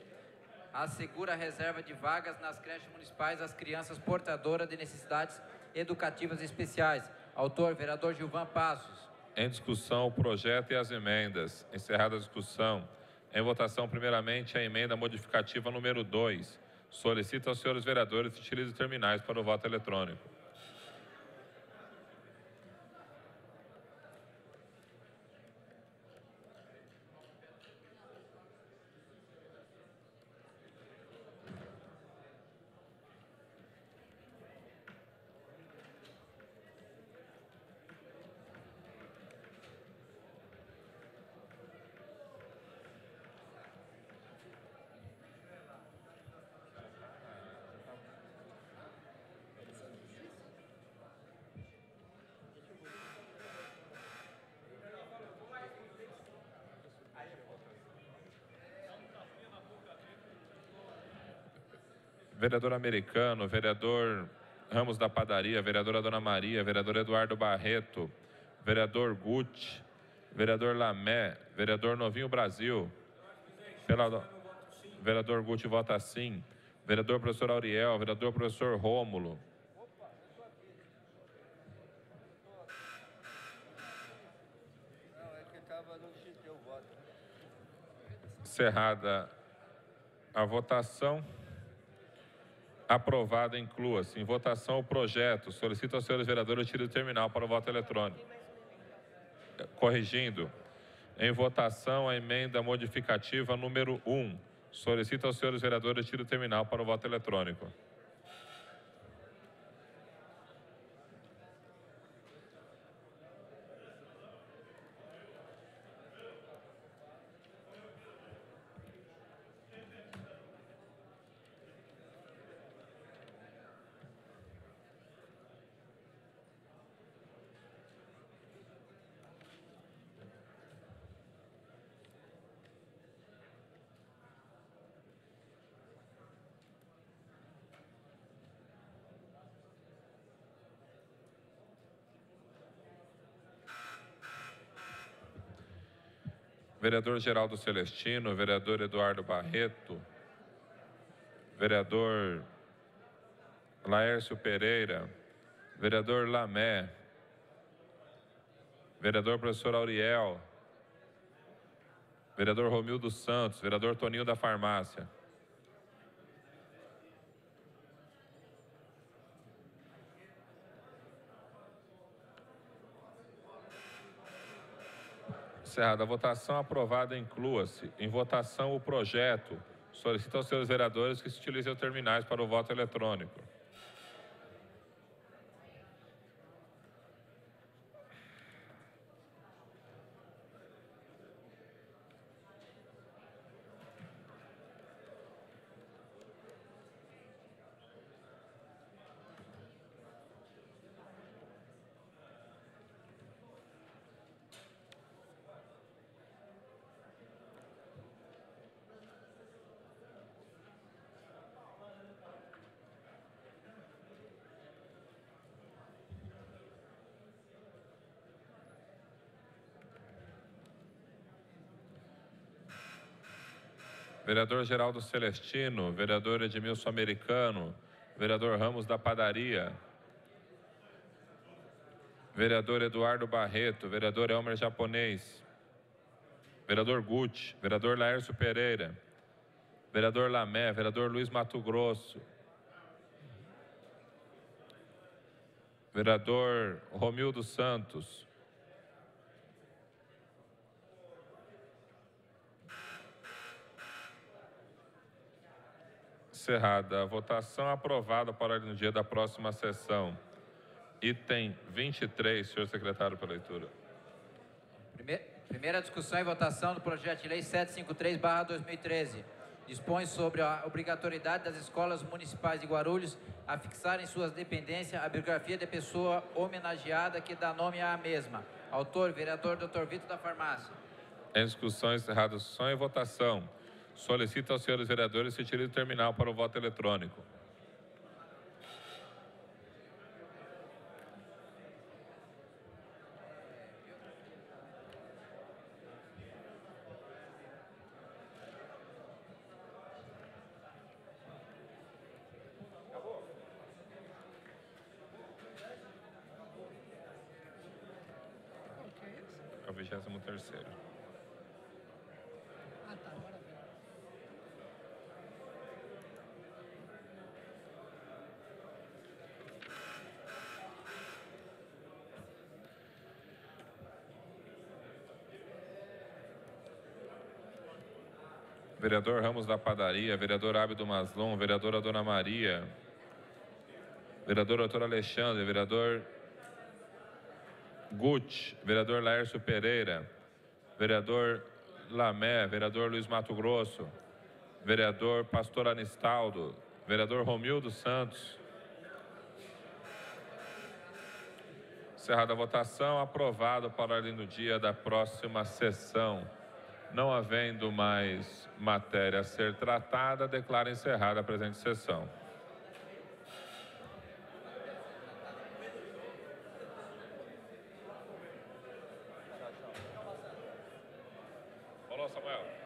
Assegura a reserva de vagas nas creches municipais às crianças portadoras de necessidades educativas especiais. Autor, vereador Gilvan Passos. Em discussão, o projeto e as emendas. Encerrada a discussão. Em votação, primeiramente, a emenda modificativa número 2. Solicito aos senhores vereadores que utilizem os terminais para o voto eletrônico. Vereador Americano, vereador Ramos da Padaria, vereadora Dona Maria, vereador Eduardo Barreto, vereador Guti, vereador Lamé, vereador Novinho Brasil, vereador Guti vota sim, vereador professor Auriel, vereador professor Rômulo. Encerrada a votação. Aprovada, inclua-se em votação o projeto. Solicito aos senhores vereadores o tiro do terminal para o voto eletrônico. Corrigindo, em votação a emenda modificativa número 1. Solicito aos senhores vereadores o tiro do terminal para o voto eletrônico. Vereador Geraldo Celestino, vereador Eduardo Barreto, vereador Laércio Pereira, vereador Lamé, vereador professor Auriel, vereador Romildo Santos, vereador Toninho da Farmácia. Encerrada a votação, aprovado, inclua-se em votação o projeto. Solicito aos senhores vereadores que se utilizem os terminais para o voto eletrônico. Vereador Geraldo Celestino, vereador Edmilson Americano, vereador Ramos da Padaria, vereador Eduardo Barreto, vereador Elmer Japonês, vereador Gucci, vereador Laércio Pereira, vereador Lamé, vereador Luiz Mato Grosso, vereador Romildo Santos, encerrada a votação, aprovada para a ordem do dia da próxima sessão. Item 23, senhor secretário, para leitura. Primeira discussão e votação do projeto de lei 753/2013. Dispõe sobre a obrigatoriedade das escolas municipais de Guarulhos a fixar em suas dependências a biografia da pessoa homenageada que dá nome à mesma. Autor, vereador Dr. Vitor da Farmácia. Em discussão, encerrada a discussão e votação. Solicito aos senhores vereadores se tirem do terminal para o voto eletrônico. É o 23º. Vereador Ramos da Padaria, vereador Ábido Maslon, vereadora Dona Maria, vereador Doutor Alexandre, vereador Gucci, vereador Laércio Pereira, vereador Lamé, vereador Luiz Mato Grosso, vereador Pastor Anistaldo, vereador Romildo Santos. Encerrada a votação, aprovado para a ordem do dia da próxima sessão. Não havendo mais matéria a ser tratada, declaro encerrada a presente sessão. Falou, Samuel.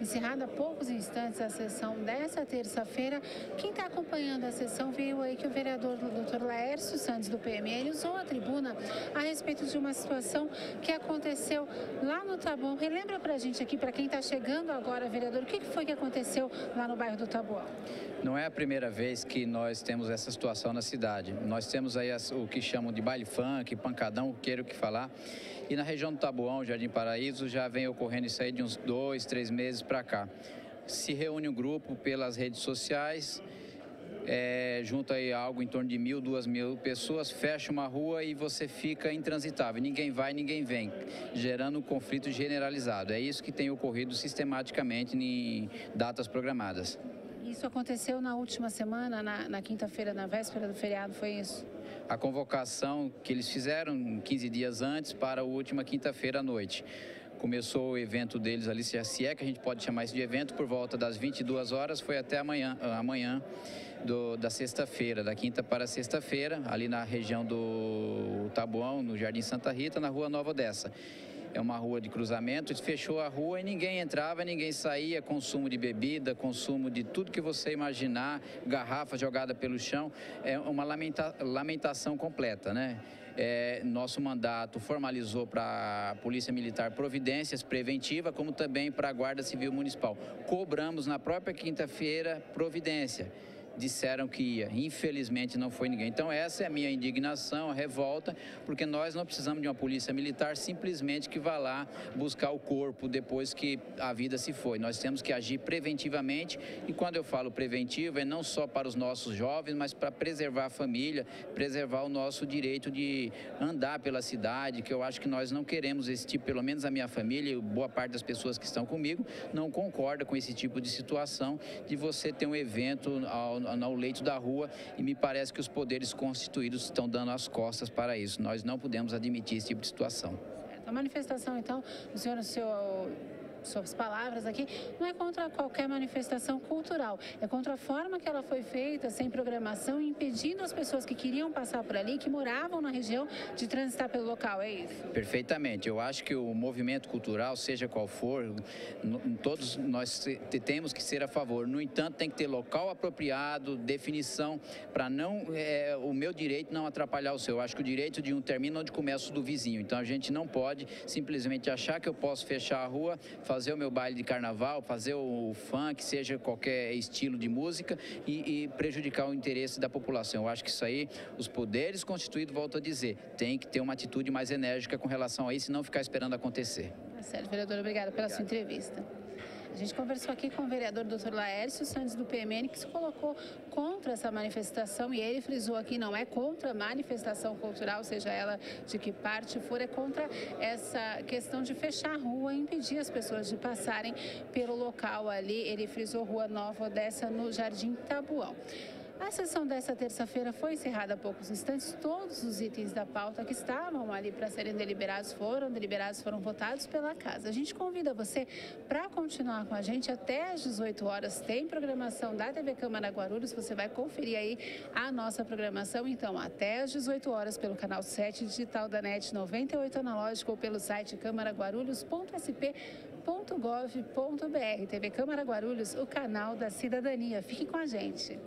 Encerrada há poucos instantes a sessão dessa terça-feira. Quem está acompanhando a sessão viu aí que o vereador Dr. Laércio Santos, do PML, usou a tribuna a respeito de uma situação que aconteceu lá no Taboão. Relembra para a gente aqui, para quem está chegando agora, vereador, o que foi que aconteceu lá no bairro do Taboão? Não é a primeira vez que nós temos essa situação na cidade. Nós temos aí o que chamam de baile funk, pancadão, queira o que falar. E na região do Taboão, Jardim Paraíso, já vem ocorrendo isso aí de uns 2, 3 meses para cá. Se reúne um grupo pelas redes sociais, junta aí algo em torno de 1.000, 2.000 pessoas, fecha uma rua e você fica intransitável. Ninguém vai, ninguém vem, gerando um conflito generalizado. É isso que tem ocorrido sistematicamente em datas programadas. Isso aconteceu na última semana, na quinta-feira, na véspera do feriado, foi isso? A convocação que eles fizeram 15 dias antes para a última quinta-feira à noite. Começou o evento deles ali, se é que a gente pode chamar isso de evento, por volta das 22 horas, foi até amanhã da sexta-feira, da quinta para sexta-feira, ali na região do Tabuão, no Jardim Santa Rita, na Rua Nova Odessa. É uma rua de cruzamento, fechou a rua e ninguém entrava, ninguém saía, consumo de bebida, consumo de tudo que você imaginar, garrafa jogada pelo chão, é uma lamentação completa, né? Nosso mandato formalizou para a Polícia Militar providências preventivas, como também para a Guarda Civil Municipal. Cobramos na própria quinta-feira providência. Disseram que ia, infelizmente não foi ninguém. Então essa é a minha indignação, a revolta, porque nós não precisamos de uma polícia militar simplesmente que vá lá buscar o corpo depois que a vida se foi. Nós temos que agir preventivamente, e quando eu falo preventivo é não só para os nossos jovens, mas para preservar a família, preservar o nosso direito de andar pela cidade, que eu acho que nós não queremos esse tipo, pelo menos a minha família e boa parte das pessoas que estão comigo, não concorda com esse tipo de situação de você ter um evento ao leito da rua, e me parece que os poderes constituídos estão dando as costas para isso. Nós não podemos admitir esse tipo de situação. A manifestação, então, o senhor, suas palavras aqui, não é contra qualquer manifestação cultural, é contra a forma que ela foi feita, sem programação, impedindo as pessoas que queriam passar por ali, que moravam na região, de transitar pelo local, é isso? Perfeitamente. Eu acho que o movimento cultural, seja qual for, todos nós temos que ser a favor. No entanto, tem que ter local apropriado, definição, para não o meu direito não atrapalhar o seu. Eu acho que o direito de um termina onde começa o do vizinho. Então, a gente não pode simplesmente achar que eu posso fechar a rua, fazer o meu baile de carnaval, fazer o funk, seja qualquer estilo de música, e prejudicar o interesse da população. Eu acho que isso aí, os poderes constituídos, volto a dizer, tem que ter uma atitude mais enérgica com relação a isso e não ficar esperando acontecer. Tá certo, vereador, obrigada pela sua entrevista. A gente conversou aqui com o vereador Dr. Laércio Santos do PMN, que se colocou contra essa manifestação, e ele frisou aqui, não é contra a manifestação cultural, seja ela de que parte for, é contra essa questão de fechar a rua e impedir as pessoas de passarem pelo local ali. Ele frisou Rua Nova Odessa, no Jardim Tabuão. A sessão dessa terça-feira foi encerrada há poucos instantes. Todos os itens da pauta que estavam ali para serem deliberados, foram votados pela casa. A gente convida você para continuar com a gente até às 18 horas. Tem programação da TV Câmara Guarulhos, você vai conferir aí a nossa programação. Então, até às 18 horas pelo canal 7 digital da NET 98 analógico ou pelo site câmaraguarulhos.sp.gov.br. TV Câmara Guarulhos, o canal da cidadania. Fique com a gente.